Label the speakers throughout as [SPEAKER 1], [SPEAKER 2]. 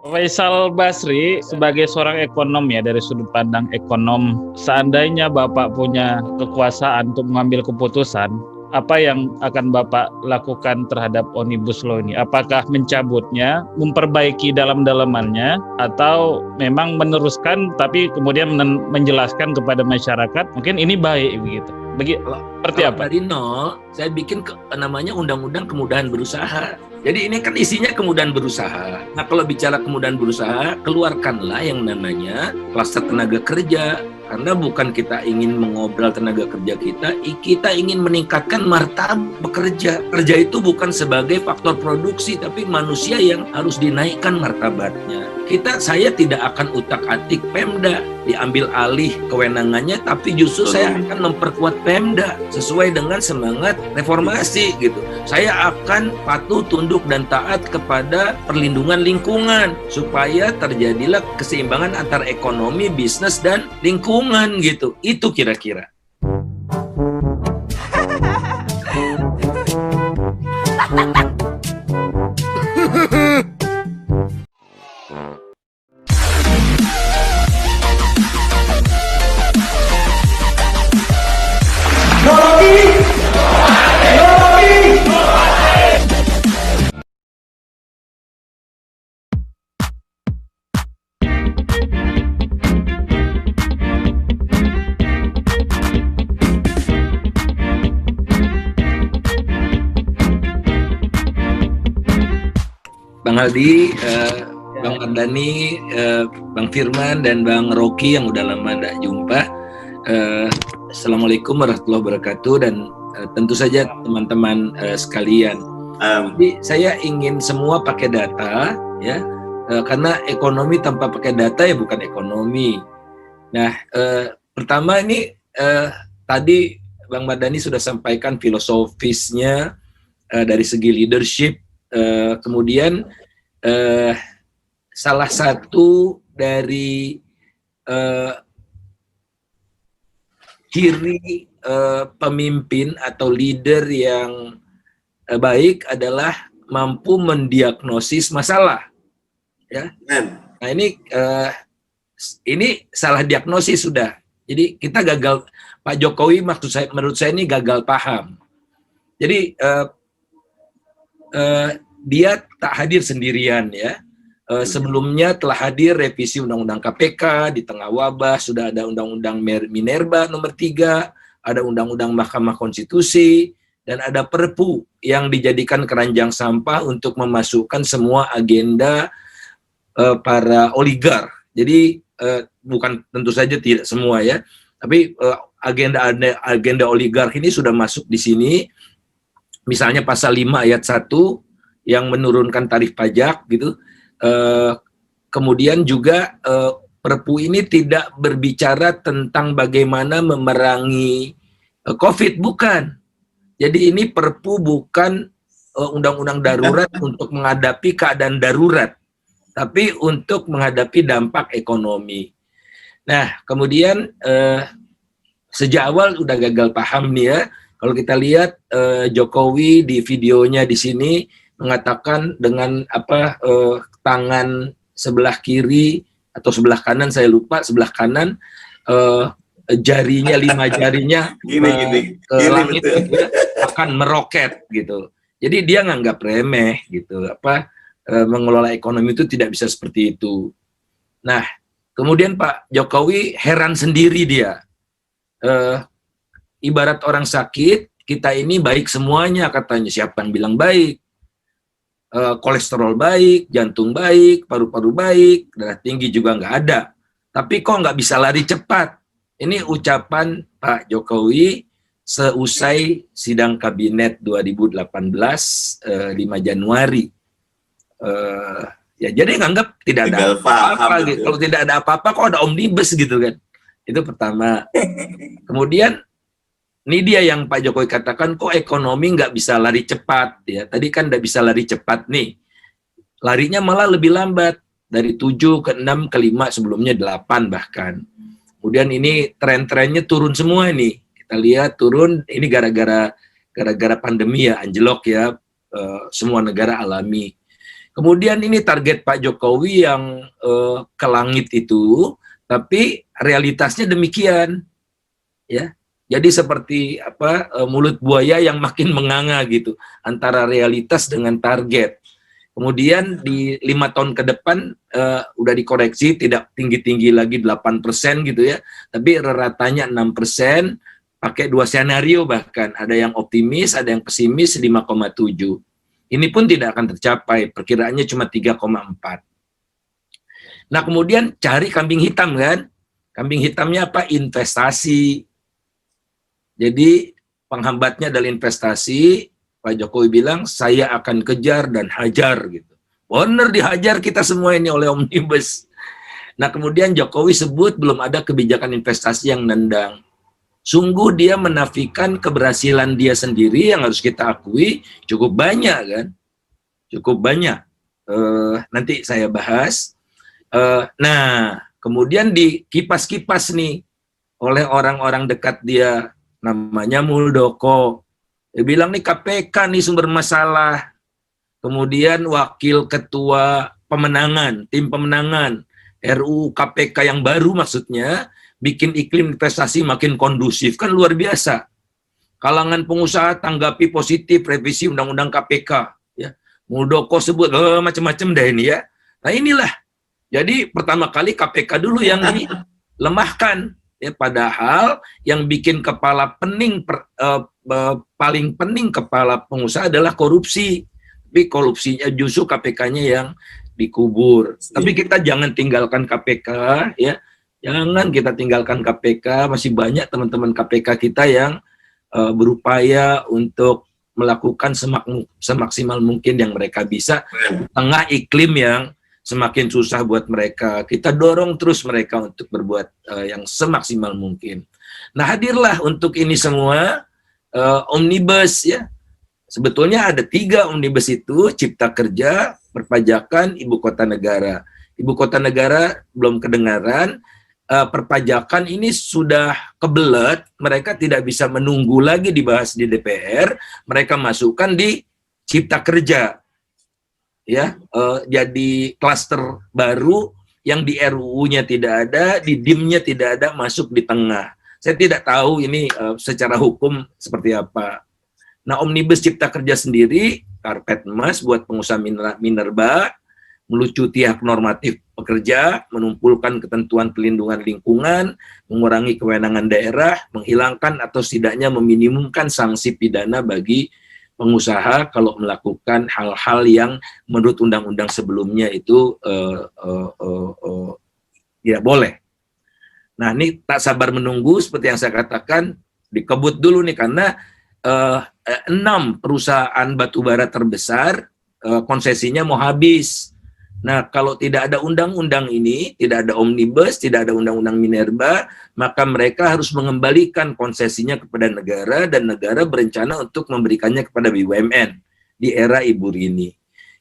[SPEAKER 1] Faisal Basri sebagai seorang ekonom ya, dari sudut pandang ekonom, seandainya Bapak punya kekuasaan untuk mengambil keputusan, apa yang akan Bapak lakukan terhadap Omnibus Law ini? Apakah mencabutnya, memperbaiki dalam-dalamannya, atau memang meneruskan tapi kemudian menjelaskan kepada masyarakat mungkin ini baik begitu? Seperti apa?
[SPEAKER 2] Dari nol, saya bikin namanya Undang-Undang Kemudahan Berusaha. Jadi ini kan isinya kemudahan berusaha. Nah, kalau bicara kemudahan berusaha, keluarkanlah yang namanya klaster tenaga kerja. Karena bukan kita ingin mengobrol tenaga kerja kita ingin meningkatkan martabat pekerja. Kerja itu bukan sebagai faktor produksi, tapi manusia yang harus dinaikkan martabatnya. Saya tidak akan utak-atik Pemda, diambil alih kewenangannya, tapi justru saya akan memperkuat Pemda sesuai dengan semangat reformasi gitu. Saya akan patuh, tunduk, dan taat kepada perlindungan lingkungan supaya terjadilah keseimbangan antar ekonomi, bisnis, dan lingkungan gitu. Itu kira-kira. Bang Aldi, Bang Mardani, Bang Firman, dan Bang Rocky yang udah lama tidak jumpa. Assalamualaikum warahmatullahi wabarakatuh, dan tentu saja teman-teman sekalian. Jadi saya ingin semua pakai data, ya, karena ekonomi tanpa pakai data ya bukan ekonomi. Nah, pertama ini tadi Bang Mardani sudah sampaikan filosofisnya dari segi leadership. Kemudian salah satu dari ciri pemimpin atau leader yang baik adalah mampu mendiagnosis masalah, ya. Nah ini salah diagnosis sudah. Jadi kita gagal. Pak Jokowi menurut saya ini gagal paham. Jadi dia tak hadir sendirian, ya. Sebelumnya telah hadir revisi Undang-Undang KPK di tengah wabah, sudah ada Undang-Undang Minerba nomor 3, ada Undang-Undang Mahkamah Konstitusi, dan ada Perpu yang dijadikan keranjang sampah untuk memasukkan semua agenda para oligar. Jadi bukan tentu saja tidak semua, ya, tapi agenda oligar ini sudah masuk di sini. Misalnya pasal 5 ayat 1 yang menurunkan tarif pajak gitu. Kemudian juga Perpu ini tidak berbicara tentang bagaimana memerangi COVID, bukan. Jadi ini Perpu bukan undang-undang darurat untuk menghadapi keadaan darurat, tapi untuk menghadapi dampak ekonomi. Nah, kemudian sejak awal udah gagal paham nih, ya. Kalau kita lihat Jokowi di videonya di sini mengatakan dengan tangan sebelah kiri atau sebelah kanan, saya lupa, sebelah kanan jarinya, 5 jarinya ke langit gitu, ya, akan meroket gitu. Jadi dia nganggap remeh gitu, mengelola ekonomi itu tidak bisa seperti itu. Nah, kemudian Pak Jokowi heran sendiri dia. Ibarat orang sakit, kita ini baik semuanya katanya. Siapa yang bilang baik? Kolesterol baik, jantung baik, paru-paru baik, darah tinggi juga nggak ada. Tapi kok nggak bisa lari cepat? Ini ucapan Pak Jokowi seusai sidang kabinet 2018 5 Januari. Ya jadi nganggap tidak ada apa-apa gitu. Kalau tidak ada apa-apa kok ada omnibus gitu kan. Itu pertama. Kemudian ini dia yang Pak Jokowi katakan, kok ekonomi nggak bisa lari cepat, ya. Tadi kan nggak bisa lari cepat nih. Larinya malah lebih lambat. Dari 7 ke 6 ke 5, sebelumnya 8 bahkan. Kemudian ini tren-trennya turun semua nih. Kita lihat turun, ini gara-gara pandemi ya, anjlok ya. Semua negara alami. Kemudian ini target Pak Jokowi yang ke langit itu, tapi realitasnya demikian, ya. Jadi seperti mulut buaya yang makin menganga gitu antara realitas dengan target. Kemudian di 5 tahun ke depan udah dikoreksi, tidak tinggi-tinggi lagi 8% gitu ya, tapi ratanya 6%, pakai 2 senario bahkan, ada yang optimis, ada yang pesimis 5,7. Ini pun tidak akan tercapai, perkiraannya cuma 3,4. Nah kemudian cari kambing hitam kan, kambing hitamnya apa? Investasi. Jadi penghambatnya adalah investasi. Pak Jokowi bilang, saya akan kejar dan hajar gitu. Benar, dihajar kita semua ini oleh Omnibus. Nah kemudian Jokowi sebut belum ada kebijakan investasi yang nendang. Sungguh dia menafikan keberhasilan dia sendiri yang harus kita akui cukup banyak kan. Cukup banyak. Nanti saya bahas. Nah kemudian di kipas-kipas nih oleh orang-orang dekat dia, namanya Muldoko. Dia bilang nih KPK nih sumber masalah. Kemudian wakil ketua pemenangan, tim pemenangan, RUU KPK yang baru maksudnya, bikin iklim investasi makin kondusif. Kan luar biasa. Kalangan pengusaha tanggapi positif revisi Undang-Undang KPK. Ya. Muldoko sebut, macam-macam deh ini ya. Nah inilah. Jadi pertama kali KPK dulu yang dilemahkan. Ya, padahal yang bikin kepala pening paling pening kepala pengusaha adalah korupsi. Tapi korupsinya justru KPK-nya yang dikubur. Tapi kita jangan tinggalkan KPK ya. Jangan kita tinggalkan KPK, masih banyak teman-teman KPK kita yang berupaya untuk melakukan semaksimal mungkin yang mereka bisa di tengah iklim yang semakin susah buat mereka. Kita dorong terus mereka untuk berbuat yang semaksimal mungkin. Nah, hadirlah untuk ini semua Omnibus ya. Sebetulnya ada 3 Omnibus itu, Cipta Kerja, Perpajakan, Ibu Kota Negara. Ibu Kota Negara belum kedengaran, perpajakan ini sudah kebelet, mereka tidak bisa menunggu lagi dibahas di DPR, mereka masukkan di Cipta Kerja. Ya, jadi klaster baru yang di RUU-nya tidak ada, di DIM-nya tidak ada, masuk di tengah. Saya tidak tahu ini secara hukum seperti apa. Nah, Omnibus Cipta Kerja sendiri, karpet emas buat pengusaha minerba, melucuti hak normatif pekerja, menumpulkan ketentuan pelindungan lingkungan, mengurangi kewenangan daerah, menghilangkan atau setidaknya meminimumkan sanksi pidana bagi pengusaha kalau melakukan hal-hal yang menurut undang-undang sebelumnya itu tidak boleh. Nah, ini tak sabar menunggu seperti yang saya katakan, dikebut dulu nih karena 6 perusahaan batubara terbesar konsesinya mau habis. Nah, kalau tidak ada undang-undang ini, tidak ada Omnibus, tidak ada undang-undang minerba, maka mereka harus mengembalikan konsesinya kepada negara dan negara berencana untuk memberikannya kepada BUMN di era Ibu Rini.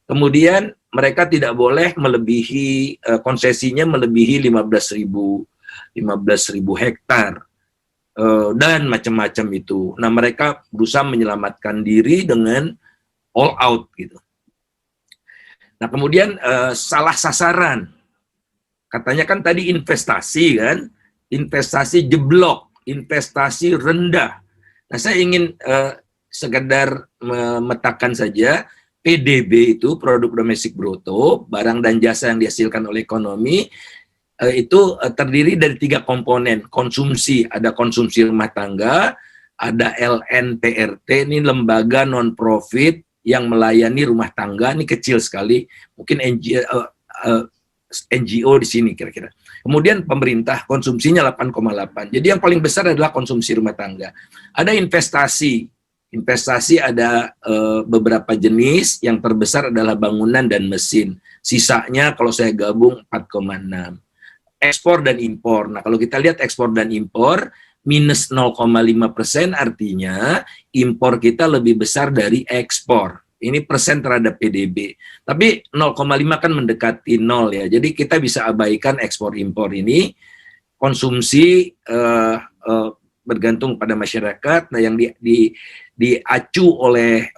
[SPEAKER 2] Kemudian mereka tidak boleh melebihi konsesinya melebihi 15.000 hektar dan macam-macam itu. Nah, mereka berusaha menyelamatkan diri dengan all out gitu. Nah, kemudian salah sasaran. Katanya kan tadi investasi kan, investasi jeblok, investasi rendah. Nah, saya ingin sekedar memetakan saja PDB itu produk domestik bruto, barang dan jasa yang dihasilkan oleh ekonomi itu terdiri dari 3 komponen. Konsumsi, ada konsumsi rumah tangga, ada LNTRT, ini lembaga non-profit yang melayani rumah tangga, ini kecil sekali, mungkin NGO di sini kira-kira. Kemudian pemerintah konsumsinya 8,8. Jadi yang paling besar adalah konsumsi rumah tangga. Ada investasi. Investasi ada beberapa jenis, yang terbesar adalah bangunan dan mesin. Sisanya kalau saya gabung 4,6. Ekspor dan impor. Nah, kalau kita lihat ekspor dan impor, minus 0,5% artinya impor kita lebih besar dari ekspor. Ini persen terhadap PDB. Tapi 0,5 kan mendekati 0 ya. Jadi kita bisa abaikan ekspor impor ini. Konsumsi bergantung pada masyarakat. Nah, yang diacu oleh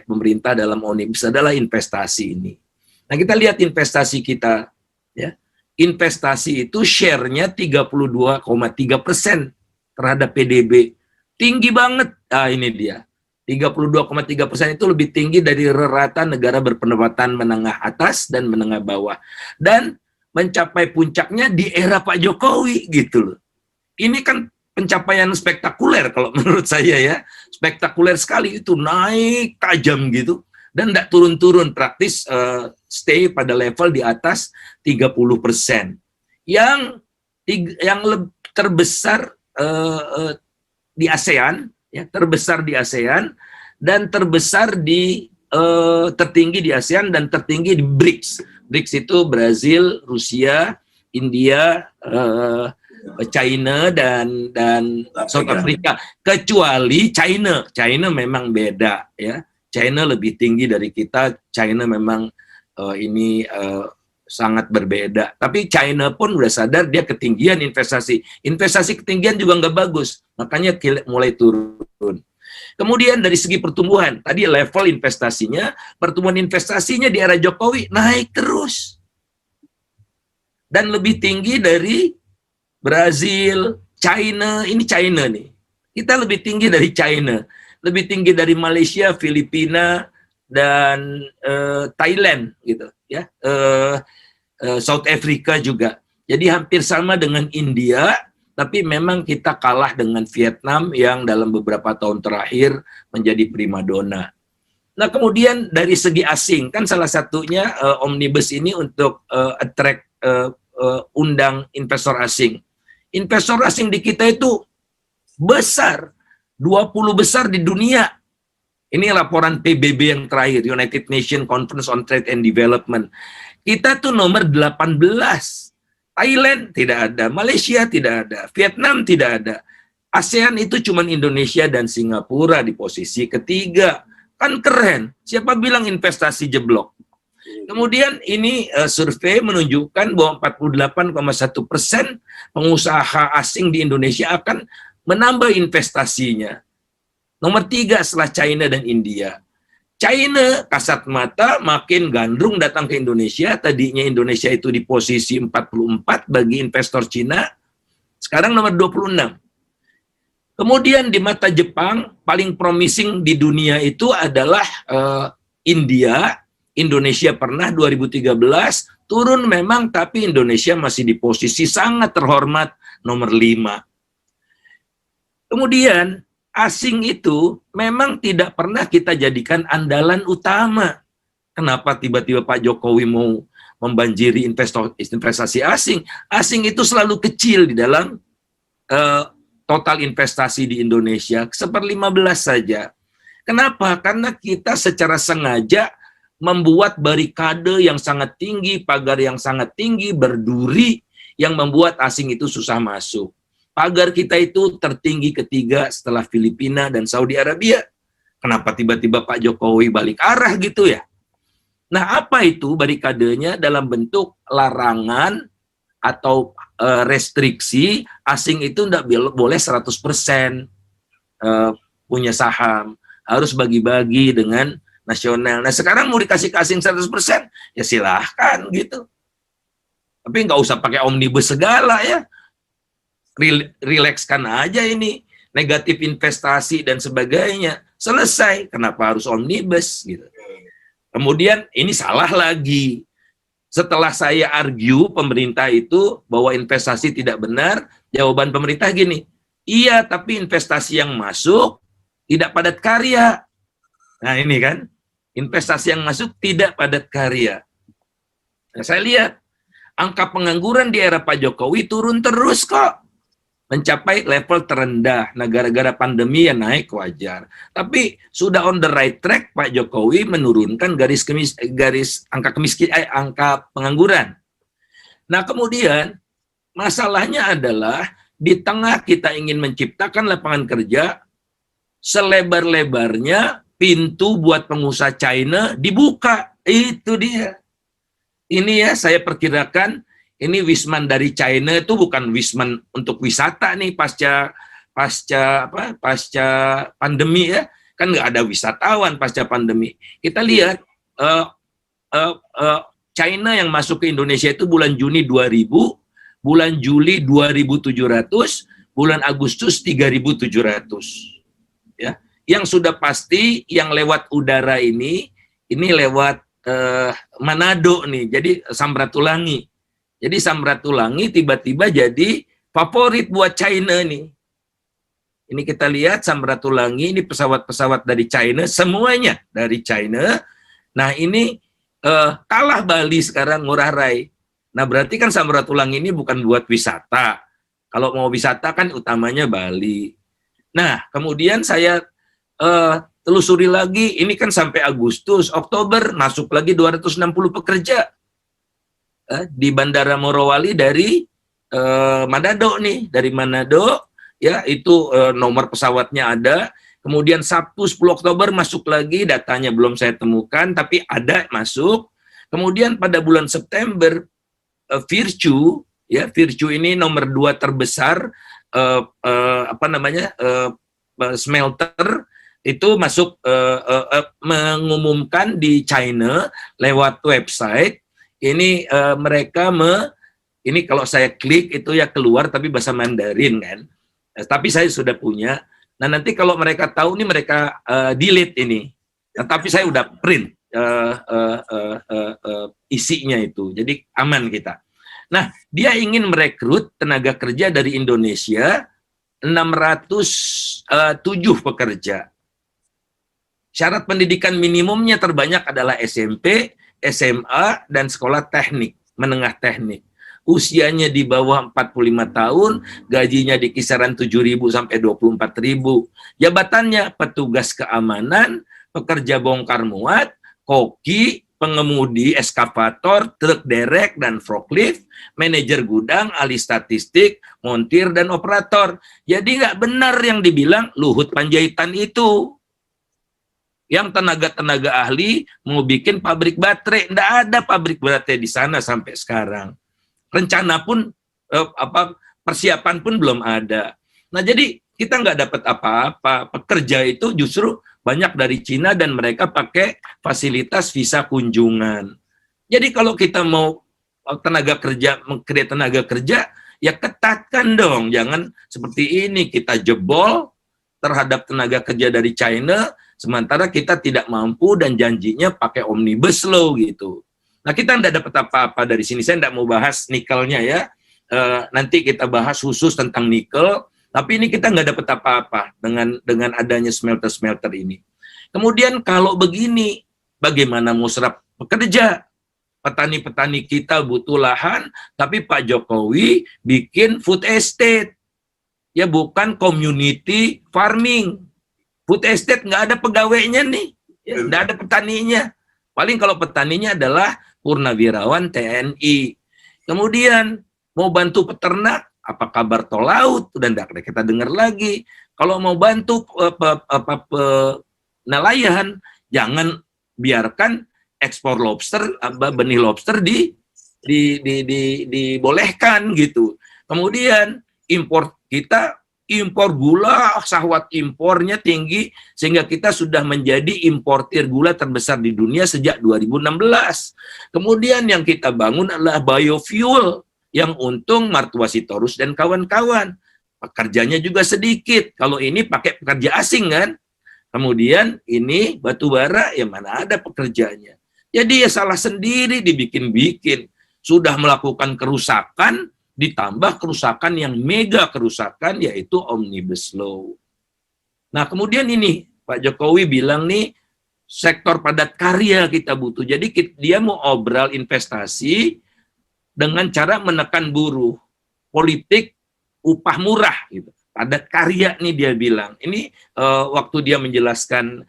[SPEAKER 2] pemerintah dalam Omnibus adalah investasi ini. Nah, kita lihat investasi kita, ya. Investasi itu share-nya 32,3% terhadap PDB. Tinggi banget. Ah, ini dia. 32,3% itu lebih tinggi dari rata negara berpendapatan menengah atas dan menengah bawah. Dan mencapai puncaknya di era Pak Jokowi gitu loh. Ini kan pencapaian spektakuler kalau menurut saya ya. Spektakuler sekali, itu naik tajam gitu. Dan tidak turun-turun, praktis stay pada level di atas 30%. Yang terbesar di ASEAN, ya, terbesar di ASEAN dan terbesar di tertinggi di ASEAN dan tertinggi di BRICS. BRICS itu Brazil, Rusia, India, China dan South Africa. Kecuali China. China memang beda ya. China lebih tinggi dari kita. China memang sangat berbeda. Tapi China pun udah sadar dia ketinggian investasi. Investasi ketinggian juga nggak bagus. Makanya mulai turun. Kemudian dari segi pertumbuhan, tadi level investasinya, pertumbuhan investasinya di era Jokowi naik terus. Dan lebih tinggi dari Brazil, China, ini China nih. Kita lebih tinggi dari China. Lebih tinggi dari Malaysia, Filipina, dan Thailand gitu ya. South Africa juga. Jadi hampir sama dengan India, tapi memang kita kalah dengan Vietnam yang dalam beberapa tahun terakhir menjadi primadona. Nah, kemudian dari segi asing, kan salah satunya Omnibus ini untuk attract undang investor asing. Investor asing di kita itu besar, 20 besar di dunia. Ini laporan PBB yang terakhir, United Nations Conference on Trade and Development. Kita tuh nomor 18. Thailand tidak ada, Malaysia tidak ada, Vietnam tidak ada. ASEAN itu cuma Indonesia dan Singapura di posisi ketiga. Kan keren. Siapa bilang investasi jeblok? Kemudian ini survei menunjukkan bahwa 48,1% pengusaha asing di Indonesia akan menambah investasinya. Nomor 3 setelah China dan India. China kasat mata makin gandrung datang ke Indonesia. Tadinya Indonesia itu di posisi 44 bagi investor Cina. Sekarang nomor 26. Kemudian di mata Jepang, paling promising di dunia itu adalah India. Indonesia pernah 2013 turun memang, tapi Indonesia masih di posisi sangat terhormat nomor 5. Kemudian asing itu memang tidak pernah kita jadikan andalan utama. Kenapa tiba-tiba Pak Jokowi mau membanjiri investasi asing? Asing itu selalu kecil di dalam total investasi di Indonesia, 1/15 saja. Kenapa? Karena kita secara sengaja membuat barikade yang sangat tinggi, pagar yang sangat tinggi, berduri, yang membuat asing itu susah masuk. Pagar kita itu tertinggi ketiga setelah Filipina dan Saudi Arabia. Kenapa tiba-tiba Pak Jokowi balik arah gitu ya? Nah, apa itu barikadenya? Dalam bentuk larangan atau restriksi, asing itu tidak boleh 100% punya saham. Harus bagi-bagi dengan nasional. Nah, sekarang mau dikasih ke asing 100%, ya silahkan gitu. Tapi nggak usah pakai omnibus segala ya. Rilekskan aja ini. Negatif investasi dan sebagainya. Selesai. Kenapa harus omnibus gitu. Kemudian ini salah lagi. Setelah saya argue pemerintah itu bahwa investasi tidak benar, jawaban pemerintah gini, iya tapi investasi yang masuk tidak padat karya. Nah ini kan, investasi yang masuk tidak padat karya. Nah, saya lihat, angka pengangguran di era Pak Jokowi turun terus kok. Mencapai level terendah. Nah, gara-gara pandemi ya naik wajar. Tapi sudah on the right track, Pak Jokowi menurunkan angka pengangguran. Nah, kemudian masalahnya adalah di tengah kita ingin menciptakan lapangan kerja, selebar-lebarnya pintu buat pengusaha China dibuka. Itu dia. Ini ya saya perkirakan ini Wisman dari China itu bukan Wisman untuk wisata nih pasca pasca pandemi ya, kan nggak ada wisatawan pasca pandemi. Kita lihat uh, China yang masuk ke Indonesia itu bulan Juni 2000, bulan Juli 2.700, bulan Agustus 3.700. Ya, yang sudah pasti yang lewat udara ini lewat Manado nih, jadi Samratulangi. Jadi Samratulangi tiba-tiba jadi favorit buat China nih. Ini kita lihat Samratulangi, ini pesawat-pesawat dari China, semuanya dari China. Nah ini kalah Bali sekarang Ngurah Rai. Nah berarti kan Samratulangi ini bukan buat wisata. Kalau mau wisata kan utamanya Bali. Nah kemudian saya telusuri lagi, ini kan sampai Agustus, Oktober masuk lagi 260 pekerja di Bandara Morowali dari Manado nih, dari Manado ya, itu nomor pesawatnya ada. Kemudian Sabtu 10 Oktober masuk lagi, datanya belum saya temukan tapi ada masuk. Kemudian pada bulan September Virtu ya, Virtu ini nomor 2 terbesar smelter itu masuk mengumumkan di China lewat website. Ini mereka ini kalau saya klik itu ya keluar tapi bahasa Mandarin kan. Tapi saya sudah punya. Nah nanti kalau mereka tahu nih mereka delete ini. Nah, tapi saya udah print isinya itu. Jadi aman kita. Nah, dia ingin merekrut tenaga kerja dari Indonesia 607 pekerja. Syarat pendidikan minimumnya terbanyak adalah SMP, SMA, dan sekolah teknik, menengah teknik. Usianya di bawah 45 tahun, gajinya di kisaran 7.000 sampai 24.000. Jabatannya petugas keamanan, pekerja bongkar muat, koki, pengemudi eskavator, truk derek dan forklift, manajer gudang, ahli statistik, montir dan operator. Jadi nggak benar yang dibilang Luhut Panjaitan itu. Yang tenaga-tenaga ahli mau bikin pabrik baterai, nggak ada pabrik baterai di sana sampai sekarang. Rencana pun persiapan pun belum ada. Nah jadi kita nggak dapat apa-apa. Pekerja itu justru banyak dari Cina dan mereka pakai fasilitas visa kunjungan. Jadi kalau kita mau tenaga kerja, meng-create tenaga kerja, ya ketatkan dong. Jangan seperti ini kita jebol terhadap tenaga kerja dari China, sementara kita tidak mampu dan janjinya pakai omnibus law gitu. Nah kita tidak dapat apa-apa dari sini. Saya tidak mau bahas nikelnya ya. Nanti kita bahas khusus tentang nikel. Tapi ini kita nggak dapat apa-apa dengan adanya smelter-smelter ini. Kemudian kalau begini, bagaimana mau serap pekerja? Petani-petani kita butuh lahan, tapi Pak Jokowi bikin food estate. Ya bukan community farming. Food estate nggak ada pegawainya nih, ya, nggak ada petaninya. Paling kalau petaninya adalah purnawirawan TNI. Kemudian mau bantu peternak, apa kabar tol laut? Udah nggak kita dengar lagi. Kalau mau bantu nelayan, jangan biarkan ekspor lobster, benih lobster dibolehkan gitu. Kemudian impor kita, impor gula, syahwat impornya tinggi, sehingga kita sudah menjadi importir gula terbesar di dunia sejak 2016. Kemudian yang kita bangun adalah biofuel, yang untung Martua Sitorus dan kawan-kawan. Pekerjanya juga sedikit, kalau ini pakai pekerja asing kan. Kemudian ini batu bara, ya mana ada pekerjanya. Jadi ya salah sendiri dibikin-bikin. Sudah melakukan kerusakan, ditambah kerusakan yang mega kerusakan, yaitu Omnibus Law. Nah kemudian ini Pak Jokowi bilang nih sektor padat karya kita butuh. Jadi dia mau obral investasi dengan cara menekan buruh, politik upah murah gitu. Padat karya nih dia bilang. Ini waktu dia menjelaskan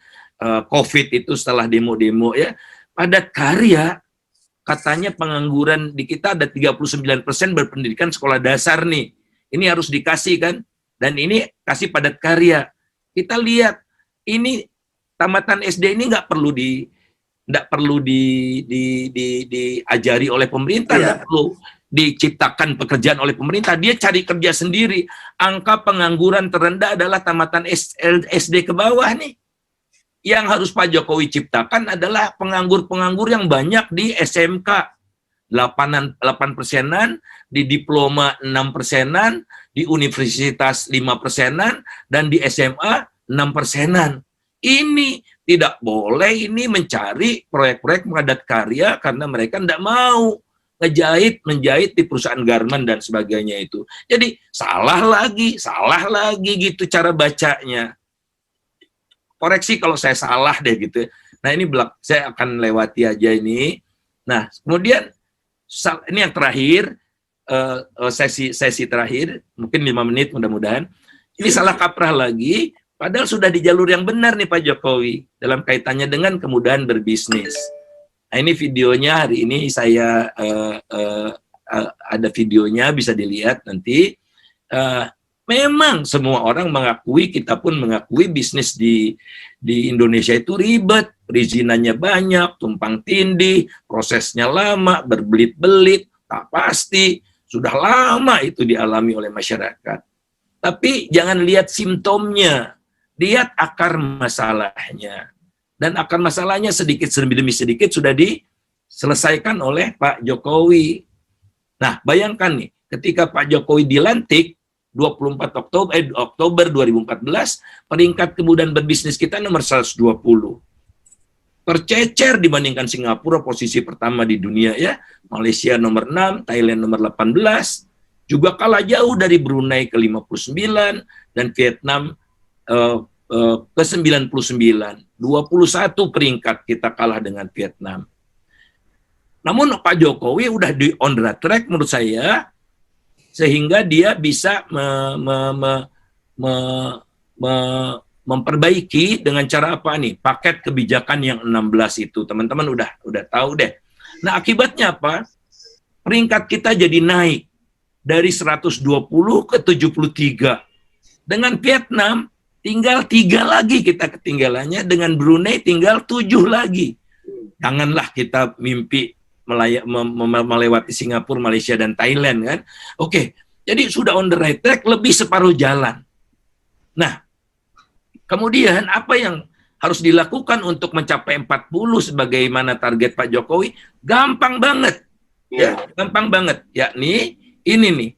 [SPEAKER 2] COVID itu setelah demo-demo ya, padat karya. Katanya pengangguran di kita ada 39% berpendidikan sekolah dasar nih. Ini harus dikasih kan? Dan ini kasih padat karya. Kita lihat ini tamatan SD ini nggak perlu diajari oleh pemerintah, nggak perlu. diciptakan pekerjaan oleh pemerintah, dia cari kerja sendiri. Angka pengangguran terendah adalah tamatan SD ke bawah nih. Yang harus Pak Jokowi ciptakan adalah penganggur-penganggur yang banyak di SMK, 8%-an, di diploma 6%-an, di universitas 5%-an, dan di SMA 6%-an. Ini tidak boleh ini mencari proyek-proyek padat karya karena mereka tidak mau menjahit di perusahaan garment dan sebagainya itu. Jadi salah lagi gitu cara bacanya. Koreksi kalau saya salah deh gitu. Nah ini saya akan lewati aja ini. Nah kemudian ini yang terakhir, sesi terakhir, mungkin 5 menit mudah-mudahan. Ini salah kaprah lagi. Padahal sudah di jalur yang benar nih Pak Jokowi dalam kaitannya dengan kemudahan berbisnis. Nah, ini videonya hari ini saya ada videonya bisa dilihat nanti. Memang semua orang mengakui, kita pun mengakui bisnis di Indonesia itu ribet, perizinannya banyak, tumpang tindih, prosesnya lama, berbelit-belit, tak pasti, sudah lama itu dialami oleh masyarakat. Tapi jangan lihat simptomnya. Lihat akar masalahnya. Dan akar masalahnya sedikit demi sedikit sudah diselesaikan oleh Pak Jokowi. Nah, bayangkan nih, ketika Pak Jokowi dilantik, 24 Oktober 2014, peringkat kemudahan berbisnis kita nomor 120. Tercecer dibandingkan Singapura, posisi pertama di dunia ya. Malaysia nomor 6, Thailand nomor 18. Juga kalah jauh dari Brunei ke 59, dan Vietnam ke 99, 21 peringkat kita kalah dengan Vietnam. Namun Pak Jokowi udah on the right track menurut saya, sehingga dia bisa memperbaiki dengan cara apa nih? Paket kebijakan yang 16 itu, teman-teman udah tahu deh. Nah akibatnya apa? Peringkat kita jadi naik dari 120 ke 73. Dengan Vietnam tinggal 3 lagi kita ketinggalannya, dengan Brunei tinggal 7 lagi. Janganlah kita mimpi melewati Singapura, Malaysia, dan Thailand kan. Oke, jadi sudah on the right track, lebih separuh jalan. Nah, kemudian apa yang harus dilakukan untuk mencapai 40 sebagaimana target Pak Jokowi? Gampang banget. Ya, gampang banget. Yakni ini nih.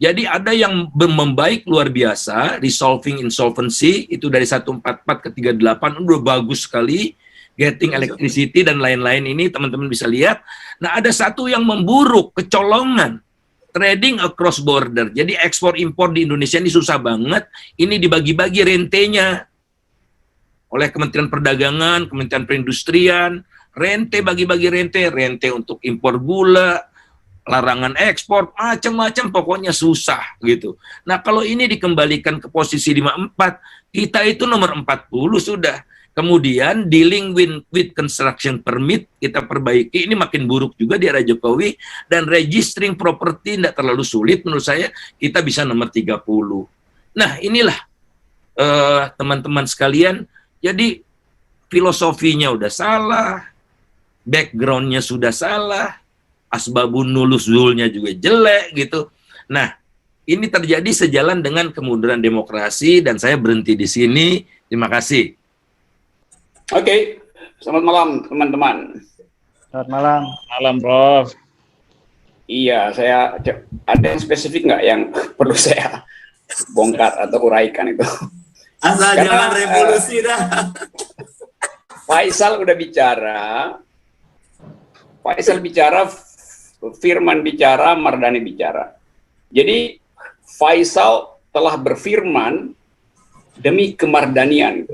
[SPEAKER 2] Jadi ada yang membaik luar biasa, resolving insolvency, itu dari 144 ke 38, udah bagus sekali, getting electricity dan lain-lain ini teman-teman bisa lihat. Nah ada satu yang memburuk, kecolongan, trading across border. Jadi ekspor impor di Indonesia ini susah banget, ini dibagi-bagi rentenya oleh Kementerian Perdagangan, Kementerian Perindustrian, bagi-bagi rente untuk impor gula, larangan ekspor, macam-macam, pokoknya susah gitu. Nah, kalau ini dikembalikan ke posisi 54, kita itu nomor 40 sudah. Kemudian dealing with construction permit kita perbaiki, ini makin buruk juga di era Jokowi, dan registering property tidak terlalu sulit menurut saya, kita bisa nomor 30. Nah, inilah teman-teman sekalian, jadi filosofinya udah salah, backgroundnya sudah salah, asbabun nuzulnya juga jelek gitu. Nah, ini terjadi sejalan dengan kemunduran demokrasi, dan saya berhenti di sini. Terima kasih.
[SPEAKER 3] Oke, selamat malam teman-teman.
[SPEAKER 1] Selamat malam. Malam, Prof.
[SPEAKER 3] Iya, saya ada yang spesifik nggak yang perlu saya bongkar atau uraikan itu?
[SPEAKER 4] Asal jangan revolusi dah.
[SPEAKER 3] Faisal udah bicara, Firman bicara, Mardhani bicara. Jadi Faisal telah berfirman demi kemardanian.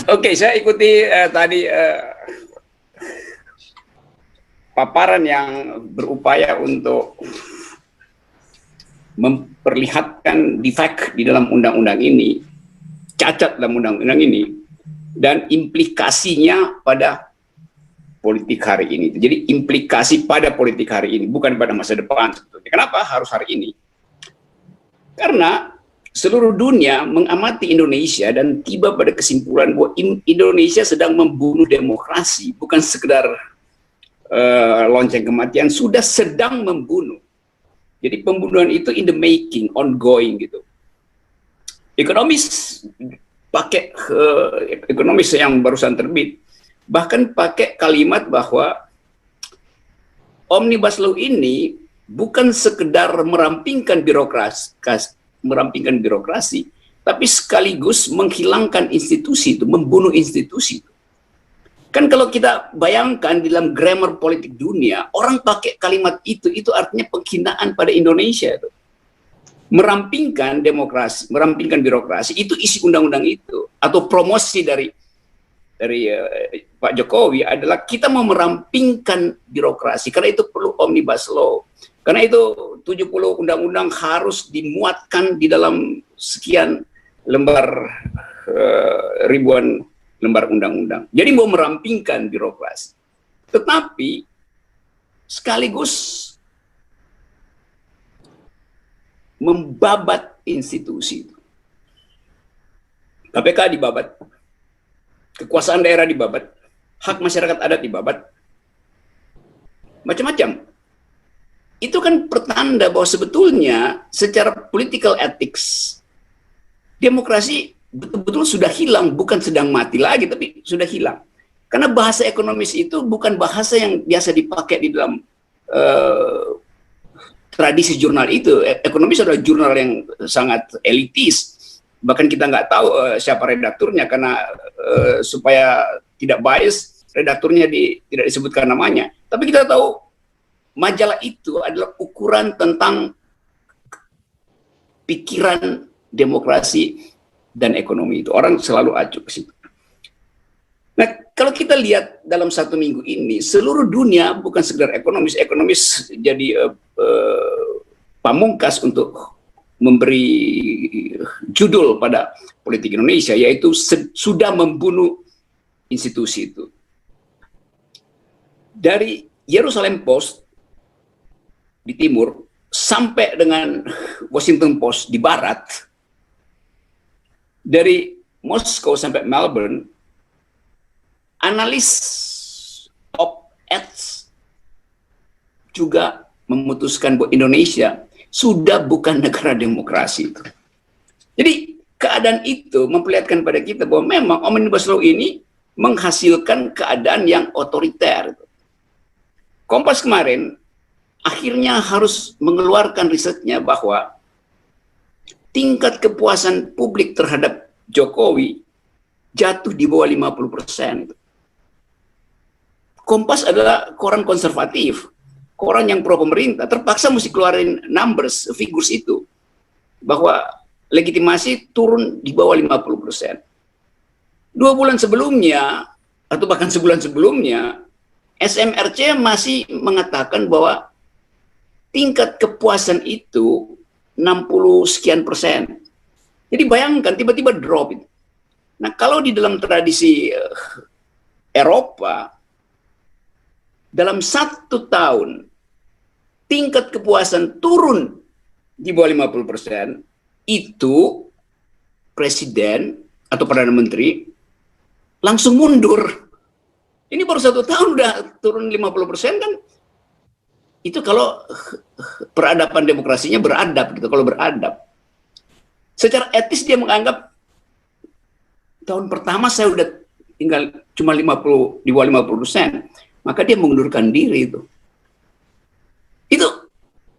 [SPEAKER 3] Oke, saya ikuti tadi paparan yang berupaya untuk memperlihatkan defect di dalam undang-undang ini, cacat dalam undang-undang ini, dan implikasinya pada politik hari ini. Jadi implikasi pada politik hari ini, bukan pada masa depan. Sebetulnya. Kenapa harus hari ini? Karena seluruh dunia mengamati Indonesia dan tiba pada kesimpulan bahwa Indonesia sedang membunuh demokrasi, bukan sekedar lonceng kematian, sudah sedang membunuh. Jadi pembunuhan itu in the making, ongoing gitu. Ekonomis yang barusan terbit bahkan pakai kalimat bahwa Omnibus Law ini bukan sekedar merampingkan birokrasi, tapi sekaligus menghilangkan institusi itu, membunuh institusi itu. Kan kalau kita bayangkan di dalam grammar politik dunia, orang pakai kalimat itu artinya penghinaan pada Indonesia itu. Merampingkan demokrasi, merampingkan birokrasi, itu isi undang-undang itu. Atau promosi dari Pak Jokowi adalah kita mau merampingkan birokrasi, karena itu perlu Omnibus Law. Karena itu 70 undang-undang harus dimuatkan di dalam sekian lembar, ribuan lembar undang-undang. Jadi mau merampingkan birokrasi. Tetapi sekaligus membabat institusi itu. KPK dibabat, kekuasaan daerah dibabat, hak masyarakat adat dibabat, macam-macam. Itu kan pertanda bahwa sebetulnya secara political ethics, demokrasi betul-betul sudah hilang, bukan sedang mati lagi, tapi sudah hilang. Karena bahasa ekonomis itu bukan bahasa yang biasa dipakai di dalam tradisi jurnal itu. Ekonomis adalah jurnal yang sangat elitis. Bahkan kita nggak tahu siapa redakturnya, karena supaya tidak bias, redakturnya tidak disebutkan namanya. Tapi kita tahu majalah itu adalah ukuran tentang pikiran demokrasi dan ekonomi itu. Orang selalu acuh ke situ. Nah, kalau kita lihat dalam satu minggu ini, seluruh dunia bukan sekedar ekonomis jadi pamungkas untuk memberi judul pada politik Indonesia, yaitu sudah membunuh institusi itu. Dari Jerusalem Post di timur sampai dengan Washington Post di barat, dari Moskow sampai Melbourne, analis op-eds juga memutuskan bahwa Indonesia sudah bukan negara demokrasi itu. Jadi keadaan itu memperlihatkan pada kita bahwa memang Omnibus Law ini menghasilkan keadaan yang otoriter. Kompas kemarin akhirnya harus mengeluarkan risetnya bahwa tingkat kepuasan publik terhadap Jokowi jatuh di bawah 50%. Kompas adalah koran konservatif, koran yang pro pemerintah, terpaksa mesti keluarin numbers, figures itu, bahwa legitimasi turun di bawah 50%. 2 bulan sebelumnya, atau bahkan sebulan sebelumnya, SMRC masih mengatakan bahwa tingkat kepuasan itu 60 sekian persen. Jadi bayangkan tiba-tiba drop itu. Nah, kalau di dalam tradisi Eropa, dalam 1 tahun tingkat kepuasan turun di bawah 50%, itu presiden atau Perdana Menteri langsung mundur. Ini baru 1 tahun udah turun 50% kan? Itu kalau peradaban demokrasinya beradab gitu, kalau beradab. Secara etis dia menganggap tahun pertama saya udah tinggal cuma 50, di bawah 50%, maka dia mengundurkan diri itu. Itu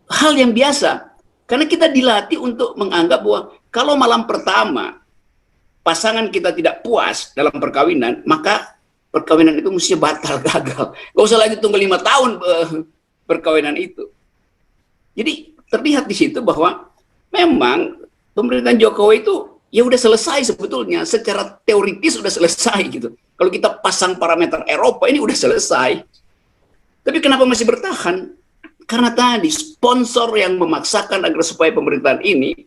[SPEAKER 3] hal yang biasa, karena kita dilatih untuk menganggap bahwa kalau malam pertama pasangan kita tidak puas dalam perkawinan, maka perkawinan itu mesti batal, gagal. Gak usah lagi tunggu 5 tahun perkawinan itu. Jadi terlihat di situ bahwa memang pemerintahan Jokowi itu ya udah selesai sebetulnya, secara teoritis udah selesai gitu. Kalau kita pasang parameter Eropa ini udah selesai. Tapi kenapa masih bertahan? Karena tadi sponsor yang memaksakan agar supaya pemerintahan ini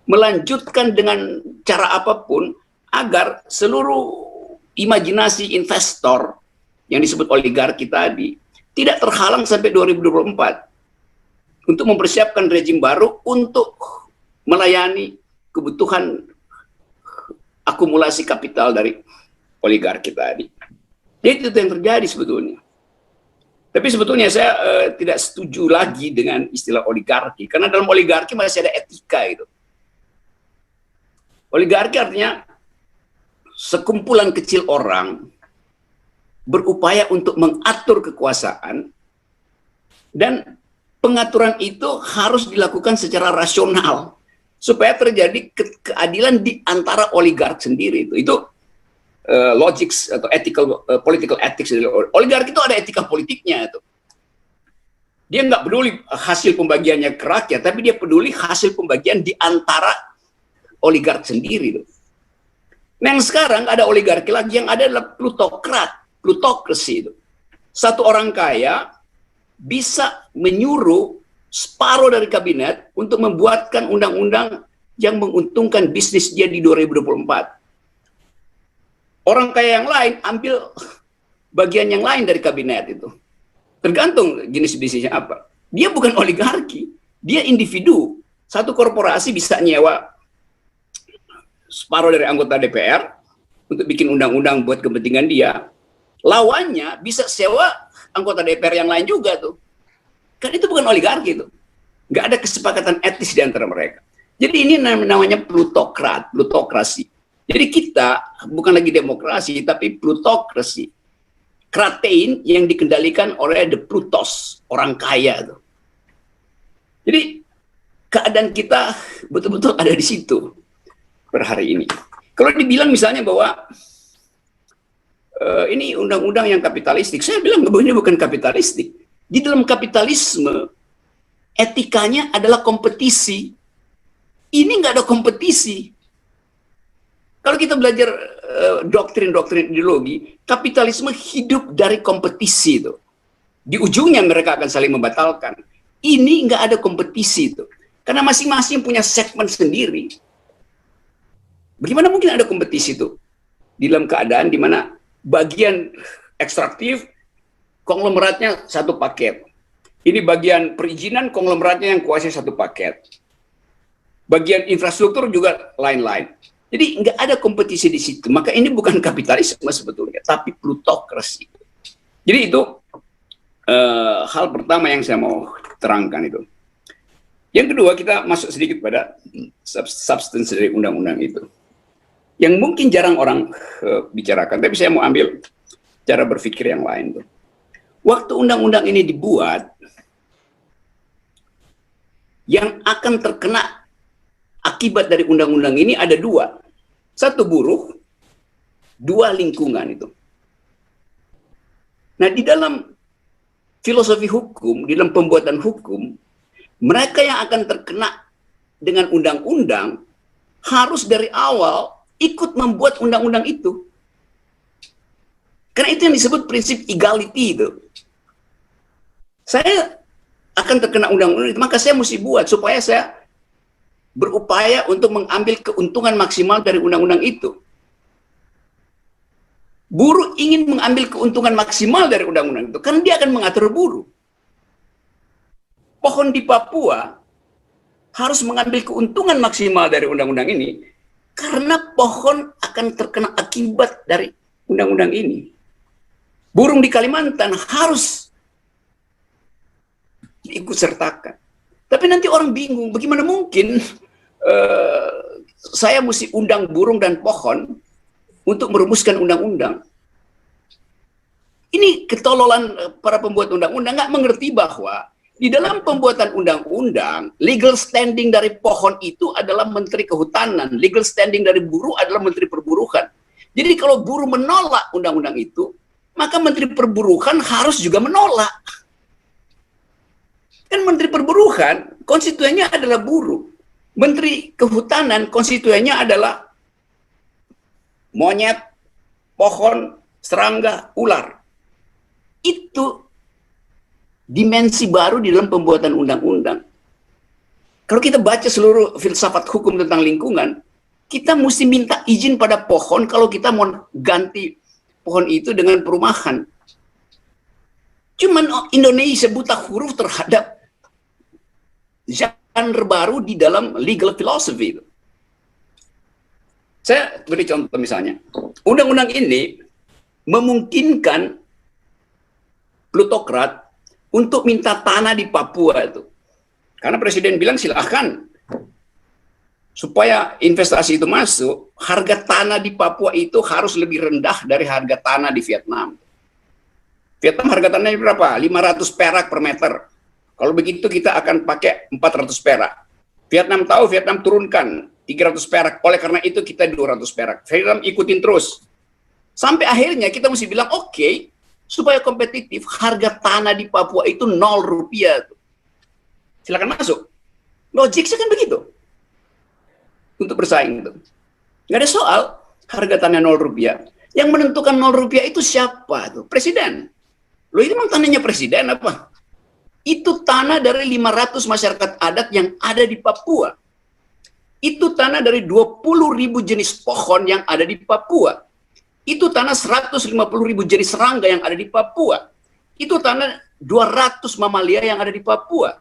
[SPEAKER 3] melanjutkan dengan cara apapun agar seluruh imajinasi investor yang disebut oligarki tadi tidak terhalang sampai 2024 untuk mempersiapkan rejim baru untuk melayani kebutuhan akumulasi kapital dari oligarki tadi. Jadi itu yang terjadi sebetulnya. Tapi sebetulnya saya tidak setuju lagi dengan istilah oligarki, karena dalam oligarki masih ada etika itu. Oligarki artinya sekumpulan kecil orang berupaya untuk mengatur kekuasaan, dan pengaturan itu harus dilakukan secara rasional supaya terjadi keadilan di antara oligark sendiri. Itu logics atau political ethics. Oligarki itu ada etika politiknya itu. Dia nggak peduli hasil pembagiannya ke rakyat, tapi dia peduli hasil pembagian di antara oligark sendiri itu. Nah, yang sekarang ada oligarki lagi, yang ada adalah plutokrasi itu. Satu orang kaya bisa menyuruh separuh dari kabinet untuk membuatkan undang-undang yang menguntungkan bisnis dia di 2024. Orang kaya yang lain ambil bagian yang lain dari kabinet itu. Tergantung jenis bisnisnya apa. Dia bukan oligarki, dia individu. Satu korporasi bisa nyewa separuh dari anggota DPR untuk bikin undang-undang buat kepentingan dia. Lawannya bisa sewa anggota DPR yang lain juga tuh. Kan itu bukan oligarki itu. Nggak ada kesepakatan etis di antara mereka. Jadi ini namanya plutokrasi. Jadi kita bukan lagi demokrasi, tapi plutokrasi. Kratein yang dikendalikan oleh the Plutos, orang kaya tuh. Jadi keadaan kita betul-betul ada di situ per hari ini. Kalau dibilang misalnya bahwa ini undang-undang yang kapitalistik, saya bilang bahwa ini bukan kapitalistik. Di dalam kapitalisme, etikanya adalah kompetisi. Ini nggak ada kompetisi. Kalau kita belajar doktrin-doktrin ideologi, kapitalisme hidup dari kompetisi itu. Di ujungnya mereka akan saling membatalkan. Ini nggak ada kompetisi itu. Karena masing-masing punya segmen sendiri. Bagaimana mungkin ada kompetisi itu? Di dalam keadaan di mana bagian ekstraktif, konglomeratnya satu paket. Ini bagian perizinan, konglomeratnya yang kuasai satu paket. Bagian infrastruktur juga lain-lain. Jadi nggak ada kompetisi di situ. Maka ini bukan kapitalisme sebetulnya, tapi plutokrasi. Jadi itu hal pertama yang saya mau terangkan itu. Yang kedua, kita masuk sedikit pada substance dari undang-undang itu. Yang mungkin jarang orang bicarakan, tapi saya mau ambil cara berpikir yang lain tuh. Waktu undang-undang ini dibuat, yang akan terkena akibat dari undang-undang ini ada dua. Satu buruh, dua lingkungan itu. Nah, di dalam filosofi hukum, di dalam pembuatan hukum, mereka yang akan terkena dengan undang-undang harus dari awal ikut membuat undang-undang itu. Karena itu yang disebut prinsip equality itu. Saya akan terkena undang-undang itu, maka saya mesti buat supaya saya berupaya untuk mengambil keuntungan maksimal dari undang-undang itu. Buruh ingin mengambil keuntungan maksimal dari undang-undang itu, karena dia akan mengatur buruh. Pohon di Papua harus mengambil keuntungan maksimal dari undang-undang ini, karena pohon akan terkena akibat dari undang-undang ini. Burung di Kalimantan harus diikut sertakan. Tapi nanti orang bingung, bagaimana mungkin saya mesti undang burung dan pohon untuk merumuskan undang-undang. Ini ketololan para pembuat undang-undang, nggak mengerti bahwa di dalam pembuatan undang-undang, legal standing dari pohon itu adalah Menteri Kehutanan, legal standing dari buruh adalah Menteri Perburuhan. Jadi kalau buruh menolak undang-undang itu, maka Menteri Perburuhan harus juga menolak. Kan Menteri Perburuhan, konstituennya adalah buruh. Menteri Kehutanan, konstituennya adalah monyet, pohon, serangga, ular. Itu dimensi baru di dalam pembuatan undang-undang. Kalau kita baca seluruh filsafat hukum tentang lingkungan, kita mesti minta izin pada pohon kalau kita mau ganti pohon itu dengan perumahan. Cuman Indonesia buta huruf terhadap genre baru di dalam legal philosophy itu. Saya beri contoh misalnya, undang-undang ini memungkinkan plutokrat untuk minta tanah di Papua itu. Karena presiden bilang silahkan. Supaya investasi itu masuk, harga tanah di Papua itu harus lebih rendah dari harga tanah di Vietnam. Vietnam harga tanahnya berapa? 500 perak per meter. Kalau begitu kita akan pakai 400 perak. Vietnam tahu, Vietnam turunkan 300 perak. Oleh karena itu kita 200 perak. Vietnam ikutin terus. Sampai akhirnya kita mesti bilang, oke, supaya kompetitif, harga tanah di Papua itu 0 rupiah. Silakan masuk. Logiknya kan begitu. Untuk bersaing itu. Nggak ada soal harga tanah 0 rupiah. Yang menentukan 0 rupiah itu siapa? Tuh? Presiden. Loh ini memang tanahnya presiden apa? Itu tanah dari 500 masyarakat adat yang ada di Papua. Itu tanah dari 20.000 jenis pohon yang ada di Papua. Itu tanah 150.000 jenis serangga yang ada di Papua. Itu tanah 200 mamalia yang ada di Papua.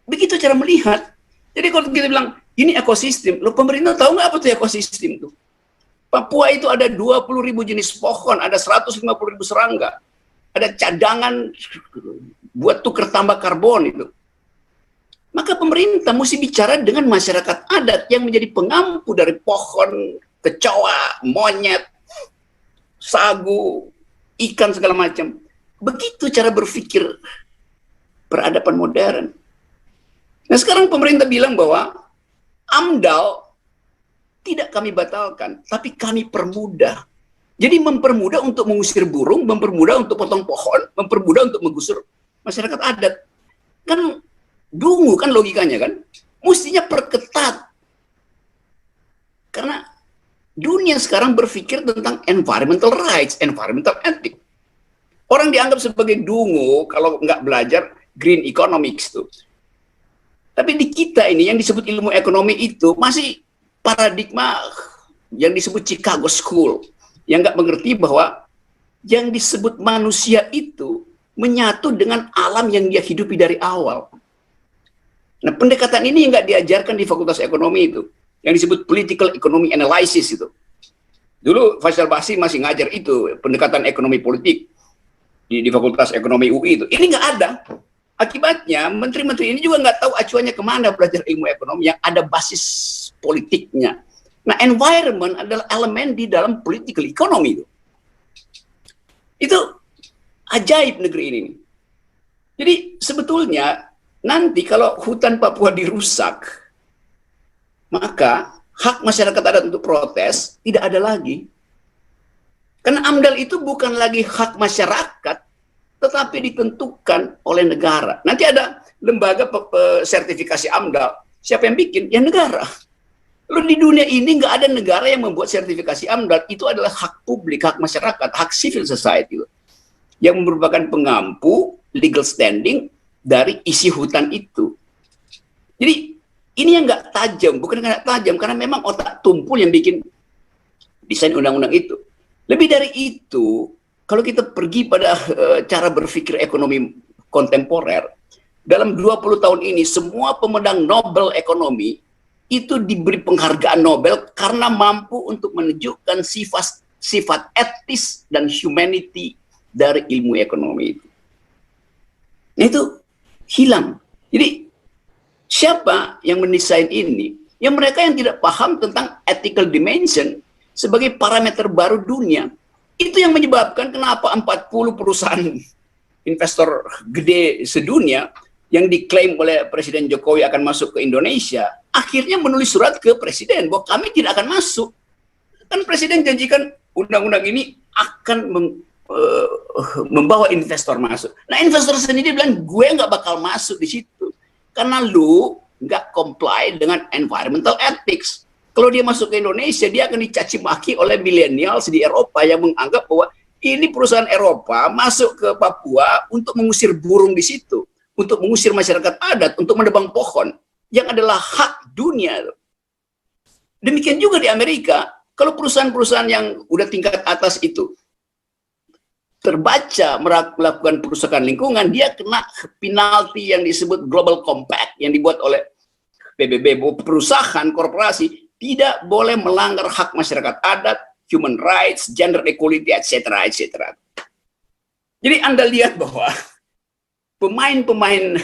[SPEAKER 3] Begitu cara melihat. Jadi kalau kita bilang, ini ekosistem. Loh pemerintah tahu nggak apa itu ekosistem itu? Papua itu ada 20.000 jenis pohon, ada 150.000 serangga, ada cadangan buat tukar tambah karbon itu. Maka pemerintah mesti bicara dengan masyarakat adat yang menjadi pengampu dari pohon, kecoa, monyet, sagu, ikan segala macam. Begitu cara berpikir peradaban modern. Nah sekarang pemerintah bilang bahwa AMDAL tidak kami batalkan, tapi kami permudah. Jadi mempermudah untuk mengusir burung, mempermudah untuk potong pohon, mempermudah untuk menggusur masyarakat adat. Kan dungu kan logikanya kan? Mestinya perketat. Karena dunia sekarang berpikir tentang environmental rights, environmental ethics. Orang dianggap sebagai dungu kalau nggak belajar green economics tuh. Tapi di kita ini yang disebut ilmu ekonomi itu masih paradigma yang disebut Chicago School. Yang nggak mengerti bahwa yang disebut manusia itu menyatu dengan alam yang dia hidupi dari awal. Nah pendekatan ini nggak diajarkan di Fakultas Ekonomi itu. Yang disebut Political Economy Analysis itu. Dulu Faisal Basri masih ngajar itu, pendekatan ekonomi politik di Fakultas Ekonomi UI itu. Ini nggak ada. Akibatnya, menteri-menteri ini juga nggak tahu acuannya kemana belajar ilmu ekonomi yang ada basis politiknya. Nah, environment adalah elemen di dalam political economy itu. Itu ajaib negeri ini. Jadi, sebetulnya nanti kalau hutan Papua dirusak, maka hak masyarakat adat untuk protes tidak ada lagi. Karena AMDAL itu bukan lagi hak masyarakat, tetapi ditentukan oleh negara. Nanti ada lembaga sertifikasi AMDAL. Siapa yang bikin? Ya negara. Lalu di dunia ini nggak ada negara yang membuat sertifikasi AMDAL. Itu adalah hak publik, hak masyarakat, hak civil society. Yang merupakan pengampu legal standing dari isi hutan itu. Jadi ini yang nggak tajam. Bukan nggak tajam, karena memang otak tumpul yang bikin desain undang-undang itu. Lebih dari itu, kalau kita pergi pada cara berpikir ekonomi kontemporer, dalam 20 tahun ini semua pemenang Nobel ekonomi itu diberi penghargaan Nobel karena mampu untuk menunjukkan sifat etis dan humanity dari ilmu ekonomi itu. Nah itu hilang. Jadi siapa yang mendesain ini? Yang mereka yang tidak paham tentang ethical dimension sebagai parameter baru dunia. Itu yang menyebabkan kenapa 40 perusahaan investor gede sedunia yang diklaim oleh Presiden Jokowi akan masuk ke Indonesia, akhirnya menulis surat ke Presiden bahwa kami tidak akan masuk. Kan Presiden janjikan undang-undang ini akan membawa investor masuk. Nah investor sendiri bilang, gue nggak bakal masuk di situ. Karena lu nggak comply dengan environmental ethics. Kalau dia masuk ke Indonesia, dia akan dicaci maki oleh millennials di Eropa yang menganggap bahwa ini perusahaan Eropa masuk ke Papua untuk mengusir burung di situ, untuk mengusir masyarakat adat, untuk menebang pohon, yang adalah hak dunia. Demikian juga di Amerika, kalau perusahaan-perusahaan yang udah tingkat atas itu terbaca melakukan perusahaan lingkungan, dia kena penalti yang disebut Global Compact yang dibuat oleh PBB, perusahaan korporasi tidak boleh melanggar hak masyarakat adat, human rights, gender equality, etc., etc. Jadi Anda lihat bahwa pemain-pemain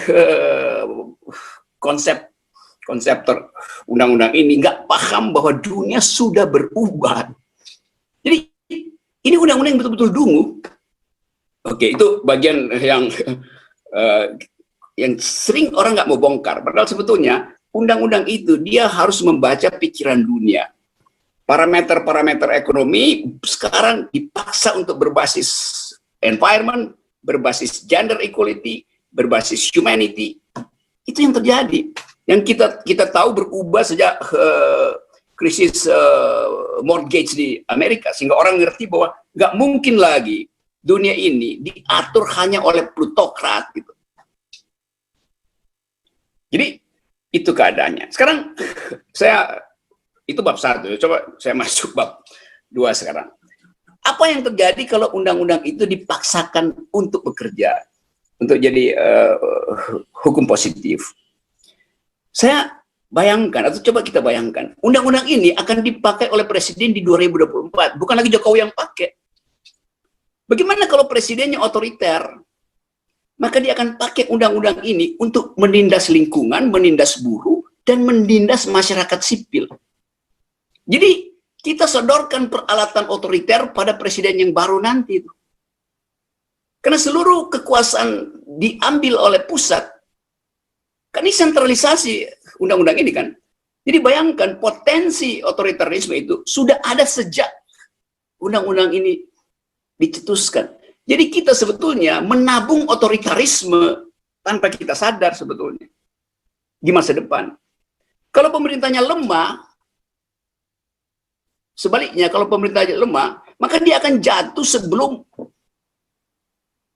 [SPEAKER 3] konseptor undang-undang ini nggak paham bahwa dunia sudah berubah. Jadi ini undang-undang yang betul-betul dungu. Oke, itu bagian yang sering orang nggak mau bongkar. Padahal sebetulnya undang-undang itu dia harus membaca pikiran dunia. Parameter-parameter ekonomi sekarang dipaksa untuk berbasis environment, berbasis gender equality, berbasis humanity. Itu yang terjadi. Yang kita tahu berubah sejak krisis mortgage di Amerika, sehingga orang ngerti bahwa nggak mungkin lagi dunia ini diatur hanya oleh plutokrat gitu. Jadi itu keadaannya. Sekarang itu bab 1. Coba saya masuk bab 2 sekarang. Apa yang terjadi kalau undang-undang itu dipaksakan untuk bekerja, untuk jadi hukum positif? Saya bayangkan, atau coba kita bayangkan, undang-undang ini akan dipakai oleh presiden di 2024, bukan lagi Jokowi yang pakai. Bagaimana kalau presidennya otoriter? Maka dia akan pakai undang-undang ini untuk menindas lingkungan, menindas buruh, dan menindas masyarakat sipil. Jadi kita sodorkan peralatan otoriter pada presiden yang baru nanti. Karena seluruh kekuasaan diambil oleh pusat. Kan ini sentralisasi undang-undang ini kan. Jadi bayangkan potensi otoritarisme itu sudah ada sejak undang-undang ini dicetuskan. Jadi kita sebetulnya menabung otoritarisme tanpa kita sadar sebetulnya di masa depan. Kalau pemerintahnya lemah, sebaliknya kalau pemerintahnya lemah, maka dia akan jatuh sebelum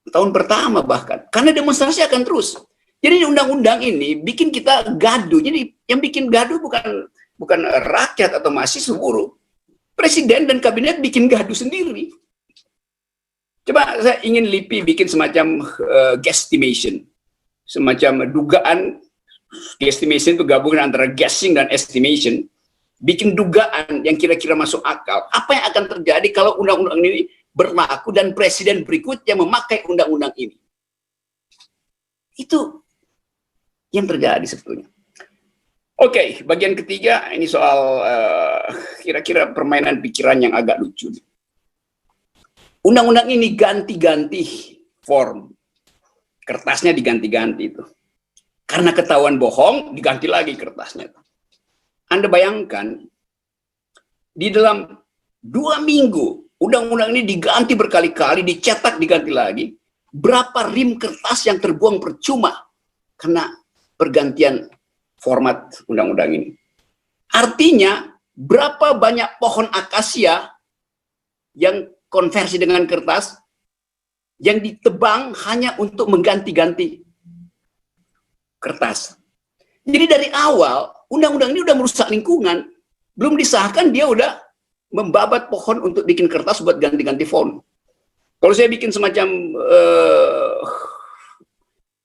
[SPEAKER 3] tahun pertama bahkan. Karena demonstrasi akan terus. Jadi undang-undang ini bikin kita gaduh. Jadi yang bikin gaduh bukan rakyat atau mahasiswa buruh. Presiden dan kabinet bikin gaduh sendiri. Coba saya ingin LIPI bikin semacam guesstimation. Semacam dugaan. Guesstimation itu gabungan antara guessing dan estimation. Bikin dugaan yang kira-kira masuk akal. Apa yang akan terjadi kalau undang-undang ini berlaku dan presiden berikutnya memakai undang-undang ini? Itu yang terjadi sebetulnya. Oke, bagian ketiga ini soal kira-kira permainan pikiran yang agak lucu. Undang-undang ini ganti-ganti form. Kertasnya diganti-ganti itu. Karena ketahuan bohong, diganti lagi kertasnya. Anda bayangkan, di dalam 2 minggu, undang-undang ini diganti berkali-kali, dicetak, diganti lagi. Berapa rim kertas yang terbuang percuma karena pergantian format undang-undang ini. Artinya, berapa banyak pohon akasia yang konversi dengan kertas yang ditebang hanya untuk mengganti-ganti kertas. Jadi dari awal, undang-undang ini udah merusak lingkungan. Belum disahkan, dia udah membabat pohon untuk bikin kertas buat ganti-ganti font. Kalau saya bikin semacam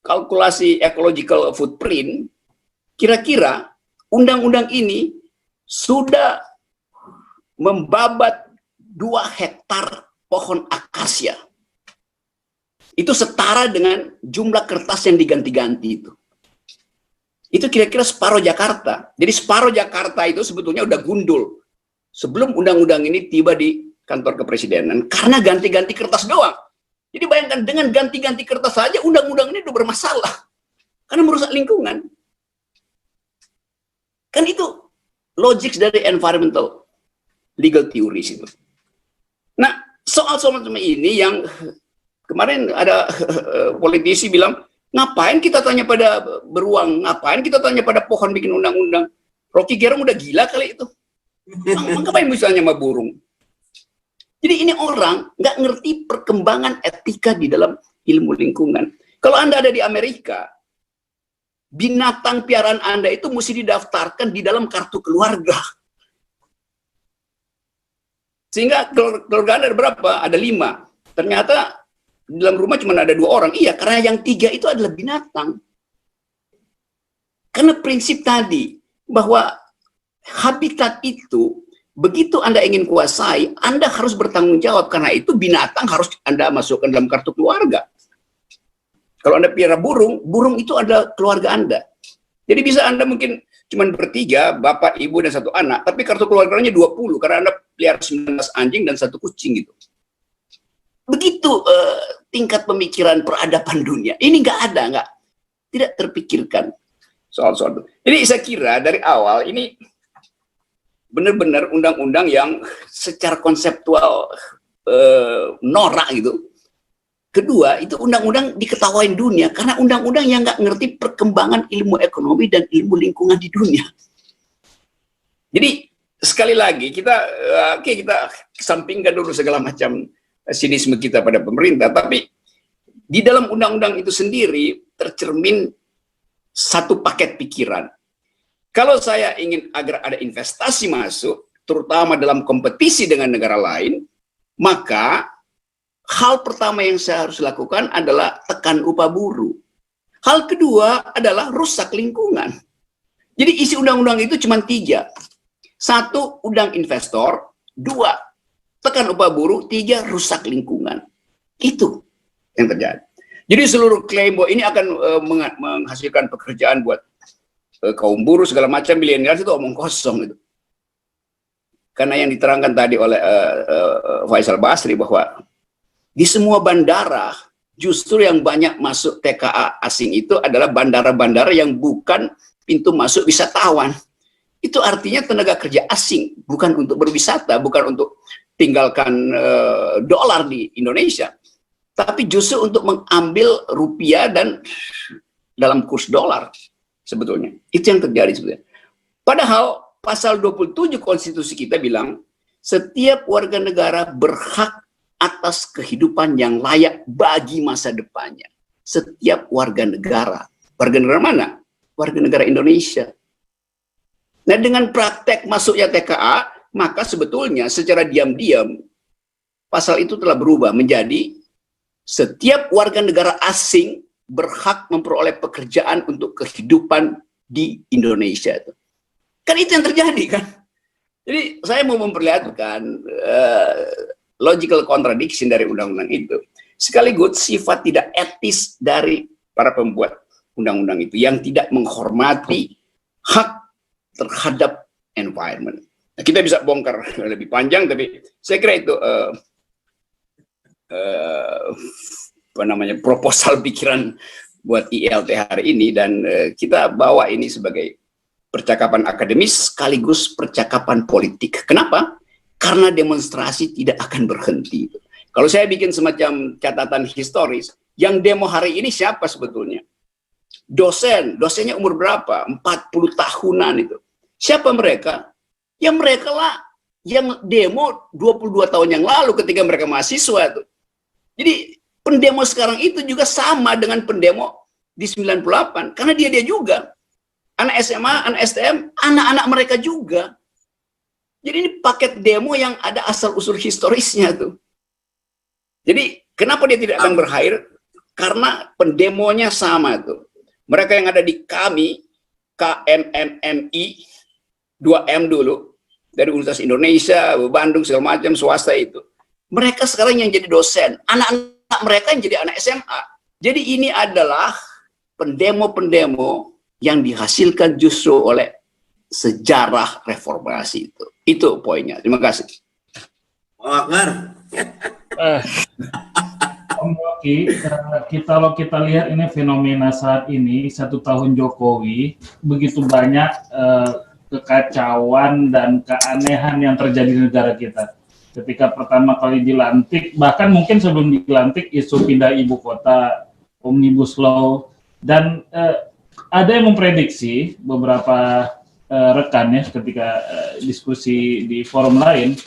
[SPEAKER 3] kalkulasi ecological footprint, kira-kira undang-undang ini sudah membabat 2 hektar pohon akasia. Itu setara dengan jumlah kertas yang diganti-ganti itu. Itu kira-kira separuh Jakarta. Jadi separuh Jakarta itu sebetulnya udah gundul sebelum undang-undang ini tiba di kantor kepresidenan karena ganti-ganti kertas doang. Jadi bayangkan dengan ganti-ganti kertas saja undang-undang ini udah bermasalah karena merusak lingkungan. Kan itu logik dari environmental legal theories itu. Nah, soal-soal macam ini yang kemarin ada politisi bilang, ngapain kita tanya pada beruang, ngapain kita tanya pada pohon bikin undang-undang. Rocky Gerung udah gila kali itu. Ngapain misalnya sama burung? Jadi ini orang nggak ngerti perkembangan etika di dalam ilmu lingkungan. Kalau Anda ada di Amerika, binatang piaraan Anda itu mesti didaftarkan di dalam kartu keluarga. Sehingga keluarga Anda ada berapa? Ada 5. Ternyata di dalam rumah cuma ada 2 orang. Iya, karena yang 3 itu adalah binatang. Karena prinsip tadi bahwa habitat itu begitu Anda ingin kuasai, Anda harus bertanggung jawab, karena itu binatang harus Anda masukkan dalam kartu keluarga. Kalau Anda pelihara burung, burung itu adalah keluarga Anda. Jadi bisa Anda mungkin cuma bertiga, bapak, ibu, dan 1 anak, tapi kartu keluarganya 20, karena Anda pelihara 19 anjing dan 1 kucing gitu. Begitu tingkat pemikiran peradaban dunia. Ini tidak terpikirkan soal-soal itu. Jadi saya kira dari awal ini benar-benar undang-undang yang secara konseptual norak gitu. Kedua, itu undang-undang diketawain dunia karena undang-undang yang nggak ngerti perkembangan ilmu ekonomi dan ilmu lingkungan di dunia. Jadi sekali lagi kita kesampingkan dulu segala macam sinisme kita pada pemerintah, tapi di dalam undang-undang itu sendiri tercermin satu paket pikiran. Kalau saya ingin agar ada investasi masuk, terutama dalam kompetisi dengan negara lain, maka hal pertama yang saya harus lakukan adalah tekan upah buruh. Hal kedua adalah rusak lingkungan. Jadi isi undang-undang itu cuma 3. 1, undang investor. 2, tekan upah buruh. 3, rusak lingkungan. Itu yang terjadi. Jadi seluruh klaim bahwa ini akan menghasilkan pekerjaan buat kaum buruh segala macam milenial itu omong kosong itu. Karena yang diterangkan tadi oleh Faisal Basri bahwa di semua bandara justru yang banyak masuk TKA asing itu adalah bandara-bandara yang bukan pintu masuk wisatawan. Itu artinya tenaga kerja asing, bukan untuk berwisata, bukan untuk tinggalkan dolar di Indonesia, tapi justru untuk mengambil rupiah dan dalam kurs dolar sebetulnya. Itu yang terjadi sebetulnya. Padahal pasal 27 konstitusi kita bilang setiap warga negara berhak atas kehidupan yang layak bagi masa depannya. Setiap warga negara. Warga negara mana? Warga negara Indonesia. Nah, dengan praktek masuknya TKA, maka sebetulnya secara diam-diam pasal itu telah berubah menjadi setiap warga negara asing berhak memperoleh pekerjaan untuk kehidupan di Indonesia. Kan itu yang terjadi kan. Jadi saya mau memperlihatkan logical contradiction dari undang-undang itu. Sekaligus sifat tidak etis dari para pembuat undang-undang itu yang tidak menghormati hak terhadap environment. Nah, kita bisa bongkar lebih panjang, tapi saya kira itu proposal pikiran buat ILT hari ini, dan kita bawa ini sebagai percakapan akademis sekaligus percakapan politik. Kenapa? Karena demonstrasi tidak akan berhenti. Kalau saya bikin semacam catatan historis, yang demo hari ini siapa sebetulnya? Dosennya umur berapa? 40 tahunan itu. Siapa mereka? Ya mereka lah yang demo 22 tahun yang lalu ketika mereka mahasiswa itu. Jadi pendemo sekarang itu juga sama dengan pendemo di 98, karena dia juga anak SMA, anak STM, anak-anak mereka juga. Jadi ini paket demo yang ada asal-usul historisnya tuh. Jadi kenapa dia tidak akan berakhir? Karena pendemonya sama tuh. Mereka yang ada di kami, KMMI, 2M dulu, dari Universitas Indonesia, Bandung, segala macam, swasta itu. Mereka sekarang yang jadi dosen, anak-anak mereka yang jadi anak SMA. Jadi ini adalah pendemo-pendemo yang dihasilkan justru oleh sejarah reformasi itu. Itu poinnya. Terima kasih.
[SPEAKER 4] Akbar.
[SPEAKER 1] Om Rocky, kalau kita lihat ini fenomena saat ini 1 tahun Jokowi, begitu banyak kekacauan dan keanehan yang terjadi di negara kita. Ketika pertama kali dilantik, bahkan mungkin sebelum dilantik, isu pindah ibu kota, Omnibus Law, dan ada yang memprediksi beberapa rekan ya ketika diskusi di forum lain,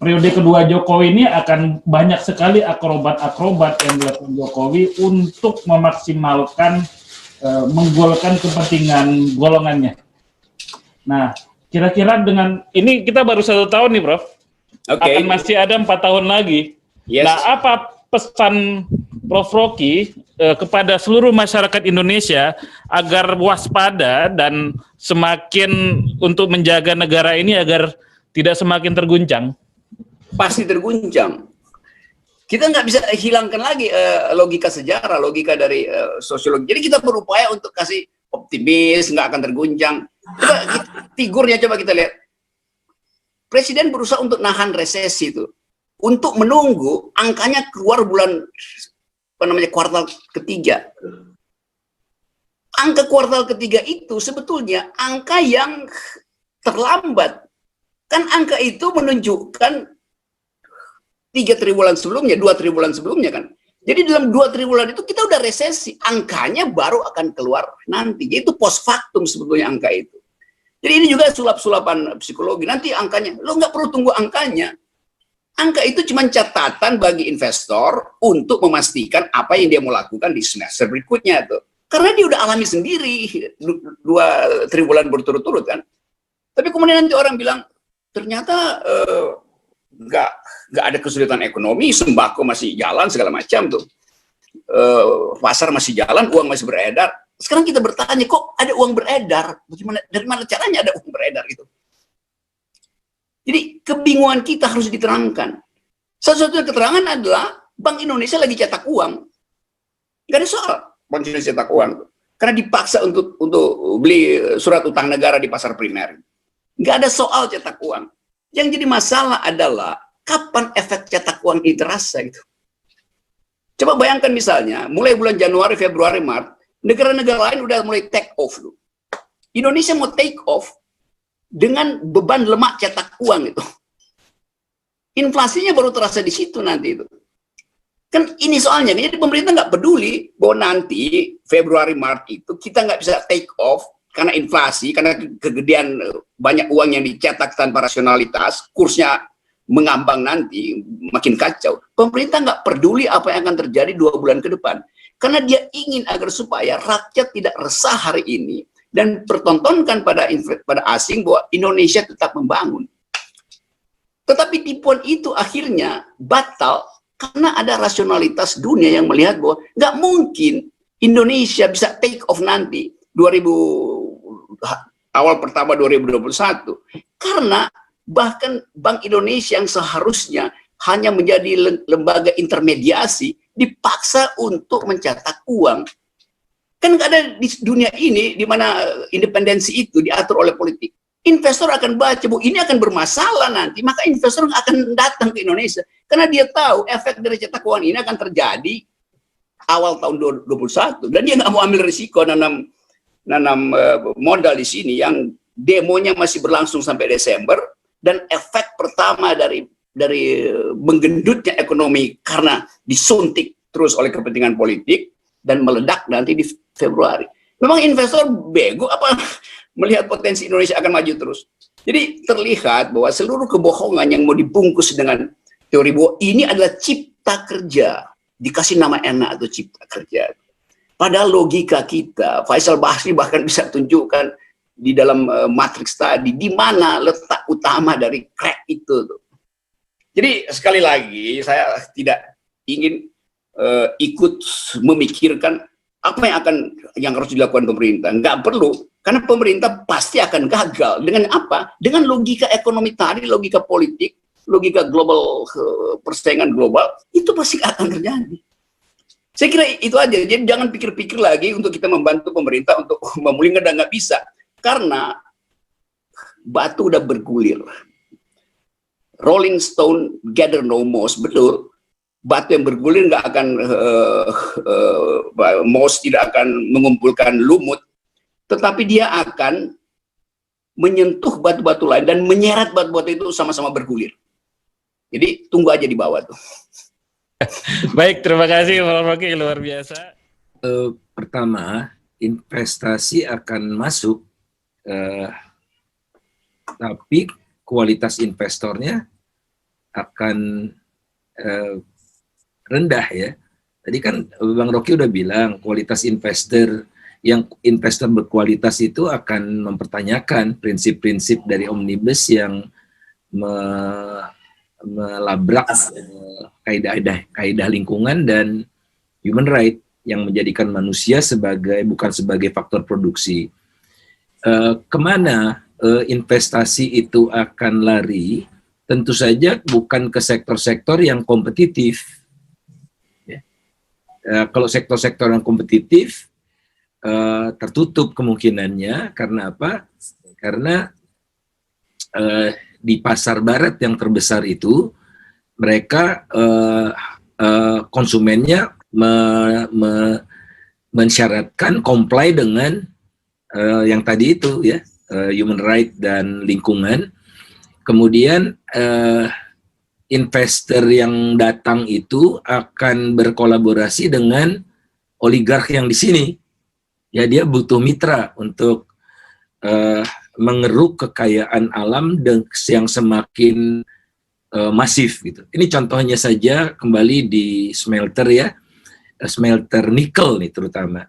[SPEAKER 1] periode kedua Jokowi ini akan banyak sekali akrobat-akrobat yang dilakukan Jokowi untuk memaksimalkan menggolkan kepentingan golongannya. Nah, kira-kira dengan ini kita baru 1 tahun nih, Prof. Akan masih ada 4 tahun lagi.
[SPEAKER 3] Yes.
[SPEAKER 1] Nah, apa pesan Prof Rocky kepada seluruh masyarakat Indonesia agar waspada dan semakin untuk menjaga negara ini agar tidak semakin terguncang?
[SPEAKER 3] Pasti terguncang. Kita nggak bisa hilangkan lagi logika sejarah, logika dari sosiologi. Jadi kita berupaya untuk kasih optimis, nggak akan terguncang. Coba figurnya coba kita lihat. Presiden berusaha untuk nahan resesi itu, untuk menunggu angkanya keluar bulan kuartal ketiga. Angka kuartal ketiga itu sebetulnya angka yang terlambat. Kan angka itu menunjukkan 3 triwulan sebelumnya, 2 triwulan sebelumnya kan. Jadi dalam 2 triwulan itu kita udah resesi, angkanya baru akan keluar nanti. Jadi itu post factum sebetulnya angka itu. Jadi ini juga sulap-sulapan psikologi. Nanti angkanya, lo nggak perlu tunggu angkanya. Angka itu cuma catatan bagi investor untuk memastikan apa yang dia mau lakukan di semester berikutnya tuh. Karena dia udah alami sendiri 2 triwulan berturut-turut kan. Tapi kemudian nanti orang bilang, ternyata nggak ada kesulitan ekonomi, sembako masih jalan segala macam tuh, pasar masih jalan, uang masih beredar. Sekarang kita bertanya, kok ada uang beredar? Bagaimana, dari mana caranya ada uang beredar gitu? Jadi kebingungan kita harus diterangkan. Satu-satunya keterangan adalah Bank Indonesia lagi cetak uang. Nggak ada soal Bank Indonesia cetak uang, karena dipaksa untuk beli surat utang negara di pasar primer. Nggak ada soal cetak uang. Yang jadi masalah adalah kapan efek cetak uang ini terasa gitu. Coba bayangkan misalnya, mulai bulan Januari, Februari, Maret, negara-negara lain udah mulai take off. Indonesia mau take off dengan beban lemak cetak uang itu. Inflasinya baru terasa di situ nanti itu. Kan ini soalnya, jadi pemerintah nggak peduli bahwa nanti Februari, Maret itu kita nggak bisa take off karena inflasi, karena kegedean banyak uang yang dicetak tanpa rasionalitas, kursnya mengambang nanti, makin kacau. Pemerintah nggak peduli apa yang akan terjadi 2 bulan ke depan. Karena dia ingin agar supaya rakyat tidak resah hari ini dan pertontonkan pada asing bahwa Indonesia tetap membangun. Tetapi tipuan itu akhirnya batal karena ada rasionalitas dunia yang melihat bahwa nggak mungkin Indonesia bisa take off nanti awal pertama 2021. Karena bahkan Bank Indonesia yang seharusnya hanya menjadi lembaga intermediasi dipaksa untuk mencetak uang. Kan nggak ada di dunia ini di mana independensi itu diatur oleh politik. Investor akan baca bahwa ini akan bermasalah nanti, maka investor akan datang ke Indonesia karena dia tahu efek dari cetak uang ini akan terjadi awal tahun 2021 dan dia nggak mau ambil risiko nanam modal di sini yang demonya masih berlangsung sampai Desember dan efek pertama dari menggendutnya ekonomi karena disuntik terus oleh kepentingan politik dan meledak nanti di Februari. Memang investor bego apa melihat potensi Indonesia akan maju terus. Jadi terlihat bahwa seluruh kebohongan yang mau dibungkus dengan teori bahwa ini adalah cipta kerja, dikasih nama enak atau cipta kerja. Padahal logika kita, Faisal Basri bahkan bisa tunjukkan di dalam matriks tadi di mana letak utama dari crack itu tuh. Jadi sekali lagi saya tidak ingin ikut memikirkan apa yang harus dilakukan pemerintah. Nggak perlu, karena pemerintah pasti akan gagal. Dengan apa? Dengan logika ekonomi tadi, logika politik, logika global, persaingan global, itu pasti akan terjadi. Saya kira itu aja. Jadi jangan pikir-pikir lagi untuk kita membantu pemerintah untuk memulihkan, nggak bisa. Karena batu udah bergulir. Rolling stone gather no moss, betul. Batu yang bergulir nggak akan moss tidak akan mengumpulkan lumut, tetapi dia akan menyentuh batu-batu lain dan menyeret batu-batu itu sama-sama bergulir. Jadi tunggu aja di bawah tuh.
[SPEAKER 1] Baik, terima kasih Pak Rocky, luar biasa.
[SPEAKER 2] Pertama, investasi akan masuk, tapi kualitas investornya akan rendah ya. Tadi kan Bang Rocky udah bilang kualitas investor berkualitas itu akan mempertanyakan prinsip-prinsip dari omnibus yang melabrak kaidah lingkungan dan human right. yang menjadikan manusia bukan sebagai faktor produksi. Kemana investasi itu akan lari? Tentu saja bukan ke sektor-sektor yang kompetitif. Ya. Kalau sektor-sektor yang kompetitif tertutup kemungkinannya, karena apa? Karena di pasar barat yang terbesar itu mereka konsumennya mensyaratkan comply dengan yang tadi itu ya, human right dan lingkungan. Kemudian investor yang datang itu akan berkolaborasi dengan oligark yang di sini. Ya, dia butuh mitra untuk mengeruk kekayaan alam yang semakin masif gitu. Ini contohnya saja kembali di smelter ya, smelter nikel nih terutama.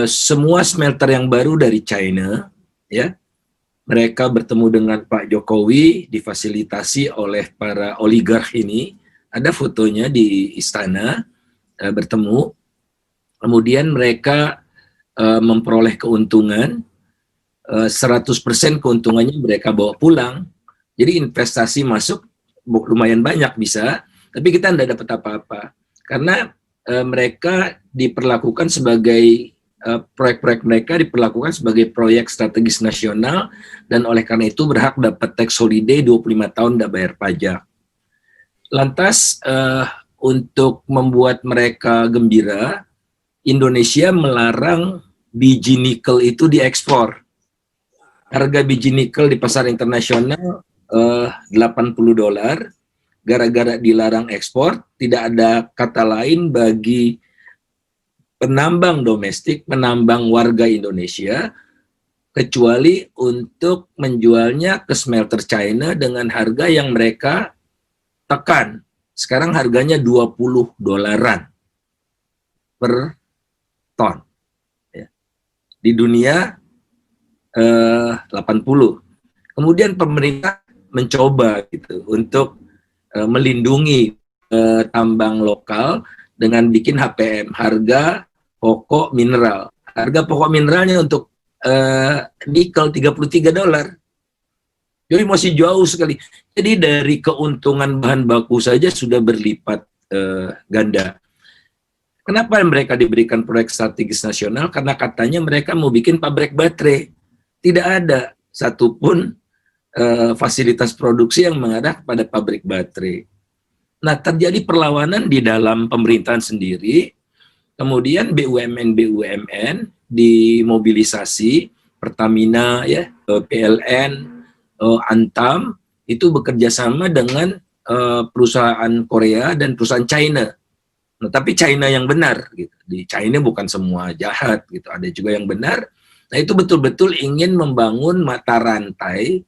[SPEAKER 2] Semua smelter yang baru dari China ya, mereka bertemu dengan Pak Jokowi, difasilitasi oleh para oligark ini. Ada fotonya di istana bertemu. Kemudian mereka memperoleh keuntungan, 100% keuntungannya mereka bawa pulang. Jadi investasi masuk lumayan banyak bisa, tapi kita tidak dapat apa-apa. Karena mereka diperlakukan sebagai proyek-proyek mereka diperlakukan sebagai proyek strategis nasional, dan oleh karena itu berhak dapat tax holiday 25 tahun tidak bayar pajak. Lantas untuk membuat mereka gembira, Indonesia melarang biji nikel itu diekspor. Harga biji nikel di pasar internasional $80. Gara-gara dilarang ekspor, tidak ada kata lain bagi penambang domestik, penambang warga Indonesia, kecuali untuk menjualnya ke smelter China dengan harga yang mereka tekan. Sekarang harganya $20 per ton. Ya. Di dunia 80. Kemudian pemerintah mencoba gitu untuk melindungi tambang lokal dengan bikin HPM, harga pokok mineral. Harga pokok mineralnya untuk nikel $33. Jadi masih jauh sekali. Jadi dari keuntungan bahan baku saja sudah berlipat ganda. Kenapa mereka diberikan proyek strategis nasional? Karena katanya mereka mau bikin pabrik baterai. Tidak ada satupun fasilitas produksi yang mengarah kepada pabrik baterai. Nah, terjadi perlawanan di dalam pemerintahan sendiri. Kemudian BUMN dimobilisasi, Pertamina, ya, PLN, Antam itu bekerja sama dengan perusahaan Korea dan perusahaan China. Nah, tapi China yang benar, gitu. Di China bukan semua jahat, gitu. Ada juga yang benar. Nah, itu betul-betul ingin membangun mata rantai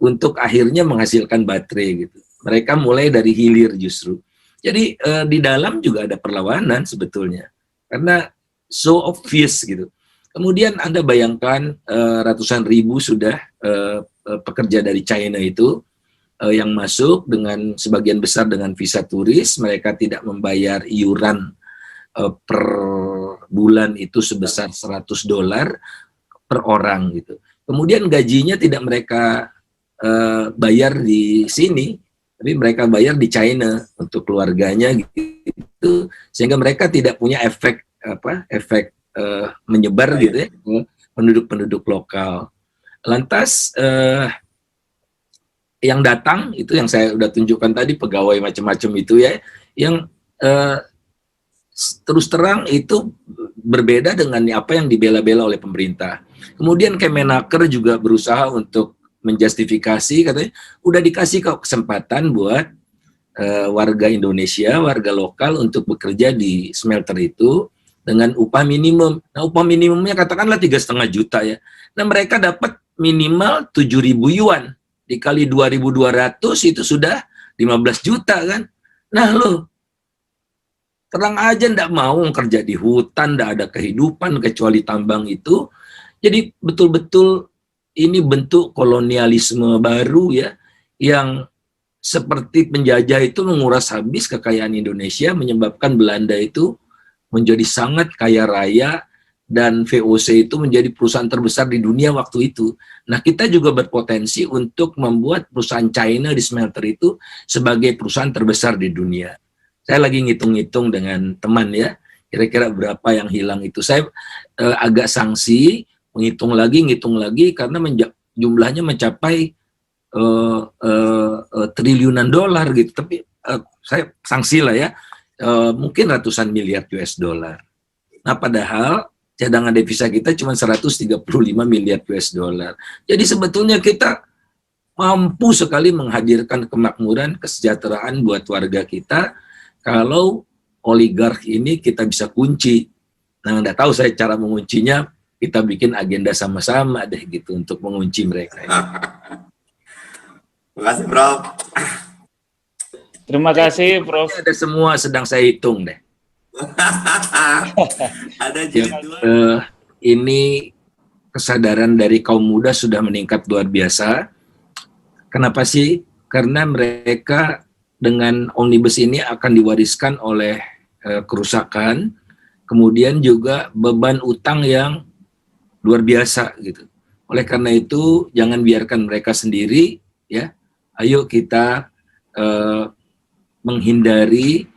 [SPEAKER 2] untuk akhirnya menghasilkan baterai, gitu. Mereka mulai dari hilir justru. Jadi di dalam juga ada perlawanan sebetulnya. Karena so obvious gitu. Kemudian Anda bayangkan ratusan ribu sudah pekerja dari China itu yang masuk dengan sebagian besar dengan visa turis, mereka tidak membayar iuran per bulan itu sebesar $100 per orang gitu. Kemudian gajinya tidak mereka bayar di sini, tapi mereka bayar di China untuk keluarganya gitu, sehingga mereka tidak punya efek menyebar gitu ya ke penduduk-penduduk lokal. Lantas yang datang itu yang saya udah tunjukkan tadi, pegawai macam-macam itu ya, yang terus terang itu berbeda dengan apa yang dibela-bela oleh pemerintah. Kemudian Kemenaker juga berusaha untuk menjustifikasi, katanya udah dikasih kok kesempatan buat warga Indonesia, warga lokal untuk bekerja di smelter itu dengan upah minimum. Nah, upah minimumnya katakanlah 3,5 juta ya. Nah, mereka dapat minimal 7.000 yuan. Dikali 2.200 itu sudah 15 juta kan. Nah, lo terang aja ndak mau kerja di hutan, ndak ada kehidupan kecuali tambang itu. Jadi betul-betul ini bentuk kolonialisme baru ya, yang seperti penjajah itu menguras habis kekayaan Indonesia, menyebabkan Belanda itu menjadi sangat kaya raya, dan VOC itu menjadi perusahaan terbesar di dunia waktu itu. Nah, kita juga berpotensi untuk membuat perusahaan China di smelter itu sebagai perusahaan terbesar di dunia. Saya lagi ngitung-ngitung dengan teman ya, kira-kira berapa yang hilang itu. Saya agak sangsi, ngitung lagi, karena jumlahnya mencapai triliunan dolar gitu. Tapi saya sangsi lah ya, mungkin ratusan miliar US dollar. Nah, padahal cadangan devisa kita cuma 135 miliar US dollar. Jadi sebetulnya kita mampu sekali menghadirkan kemakmuran, kesejahteraan buat warga kita kalau oligark ini kita bisa kunci. Nah, nggak tahu saya cara menguncinya, kita bikin agenda sama-sama deh gitu untuk mengunci mereka.
[SPEAKER 4] Terima kasih, Prof.
[SPEAKER 1] Terima kasih, Prof.
[SPEAKER 2] Ada semua sedang saya hitung deh.
[SPEAKER 4] Ada jilid 2.
[SPEAKER 2] Ini kesadaran dari kaum muda sudah meningkat luar biasa. Kenapa sih? Karena mereka dengan omnibus ini akan diwariskan oleh kerusakan, kemudian juga beban utang yang luar biasa gitu. Oleh karena itu, jangan biarkan mereka sendiri, ya. Ayo kita menghindari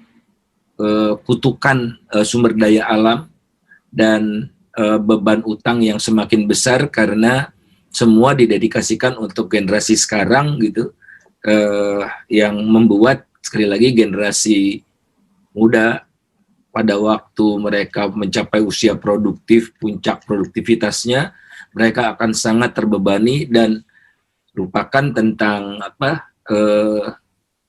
[SPEAKER 2] kutukan sumber daya alam dan beban utang yang semakin besar karena semua didedikasikan untuk generasi sekarang gitu, yang membuat sekali lagi generasi muda pada waktu mereka mencapai usia produktif, puncak produktivitasnya, mereka akan sangat terbebani dan lupakan tentang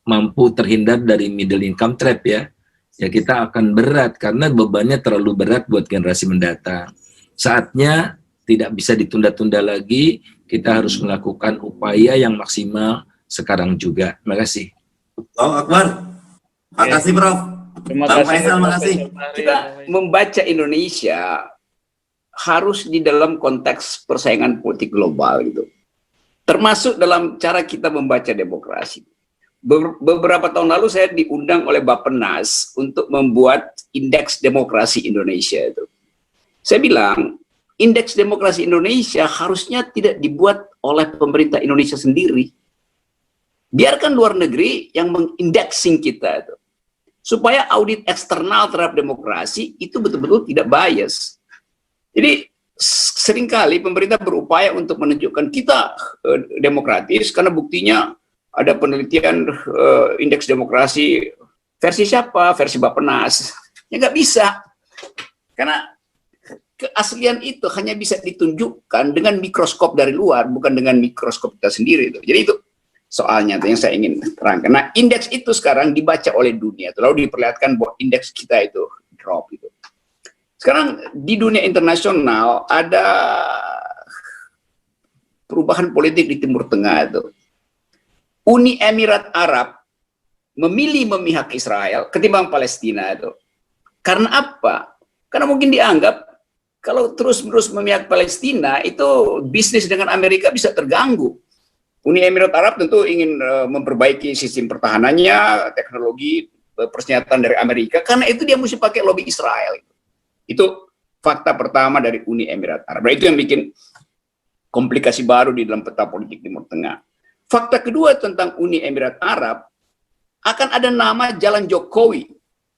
[SPEAKER 2] mampu terhindar dari middle income trap ya. Ya, kita akan berat karena bebannya terlalu berat buat generasi mendatang. Saatnya tidak bisa ditunda-tunda lagi, kita harus melakukan upaya yang maksimal sekarang juga. Terima kasih.
[SPEAKER 4] Allahu Akbar. Makasih, Prof.
[SPEAKER 1] Terima
[SPEAKER 4] Bang
[SPEAKER 1] kasih.
[SPEAKER 4] Faisal, makasih.
[SPEAKER 3] Kita membaca Indonesia harus di dalam konteks persaingan politik global gitu. Termasuk dalam cara kita membaca demokrasi. Beberapa tahun lalu saya diundang oleh Bappenas untuk membuat indeks demokrasi Indonesia itu. Saya bilang, indeks demokrasi Indonesia harusnya tidak dibuat oleh pemerintah Indonesia sendiri. Biarkan luar negeri yang mengindexing kita itu. Supaya audit eksternal terhadap demokrasi itu betul-betul tidak bias. Jadi seringkali pemerintah berupaya untuk menunjukkan kita demokratis karena buktinya ada penelitian indeks demokrasi versi siapa? Versi Bappenas. Ya nggak bisa. Karena keaslian itu hanya bisa ditunjukkan dengan mikroskop dari luar, bukan dengan mikroskop kita sendiri. Jadi itu soalnya yang saya ingin terangkan. Nah, indeks itu sekarang dibaca oleh dunia. Lalu diperlihatkan bahwa indeks kita itu drop. Gitu. Sekarang di dunia internasional ada perubahan politik di Timur Tengah itu. Uni Emirat Arab memilih memihak Israel ketimbang Palestina itu. Karena apa? Karena mungkin dianggap kalau terus-menerus memihak Palestina itu bisnis dengan Amerika bisa terganggu. Uni Emirat Arab tentu ingin memperbaiki sistem pertahanannya, teknologi persenjataan dari Amerika, karena itu dia mesti pakai lobby Israel. Itu fakta pertama dari Uni Emirat Arab. Itu yang bikin komplikasi baru di dalam peta politik Timur Tengah. Fakta kedua tentang Uni Emirat Arab, akan ada nama Jalan Jokowi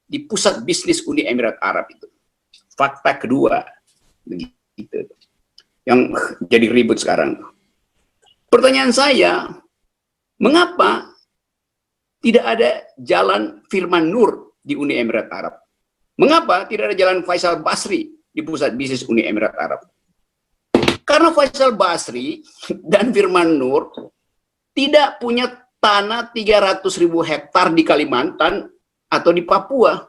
[SPEAKER 3] di pusat bisnis Uni Emirat Arab itu. Fakta kedua, begitu. Yang jadi ribut sekarang. Pertanyaan saya, mengapa tidak ada jalan Firman Nur di Uni Emirat Arab? Mengapa tidak ada jalan Faisal Basri di pusat bisnis Uni Emirat Arab? Karena Faisal Basri dan Firman Nur tidak punya tanah 300.000 hektar di Kalimantan atau di Papua.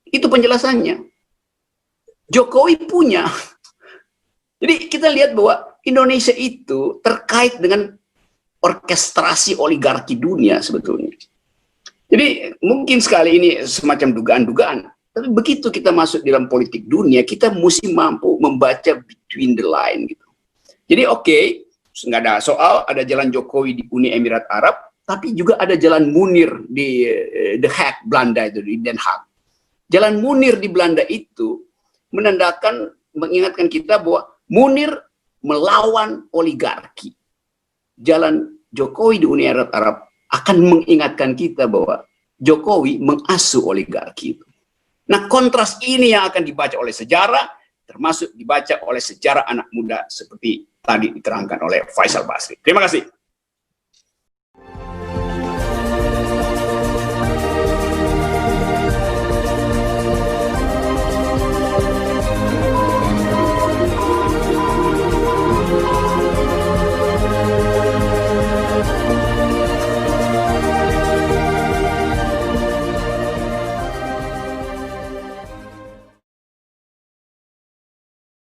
[SPEAKER 3] Itu penjelasannya. Jokowi punya. Jadi kita lihat bahwa Indonesia itu terkait dengan orkestrasi oligarki dunia sebetulnya. Jadi mungkin sekali ini semacam dugaan-dugaan. Tapi begitu kita masuk dalam politik dunia, kita mesti mampu membaca between the line gitu. Jadi oke, nggak ada soal ada jalan Jokowi di Uni Emirat Arab, tapi juga ada jalan Munir di The Hague, Belanda itu, di Den Haag. Jalan Munir di Belanda itu mengingatkan kita bahwa Munir melawan oligarki. Jalan Jokowi di Uni Emirat Arab akan mengingatkan kita bahwa Jokowi mengasuh oligarki itu. Nah, kontras ini yang akan dibaca oleh sejarah, termasuk dibaca oleh sejarah anak muda seperti tadi diterangkan oleh Faisal Basri. Terima kasih.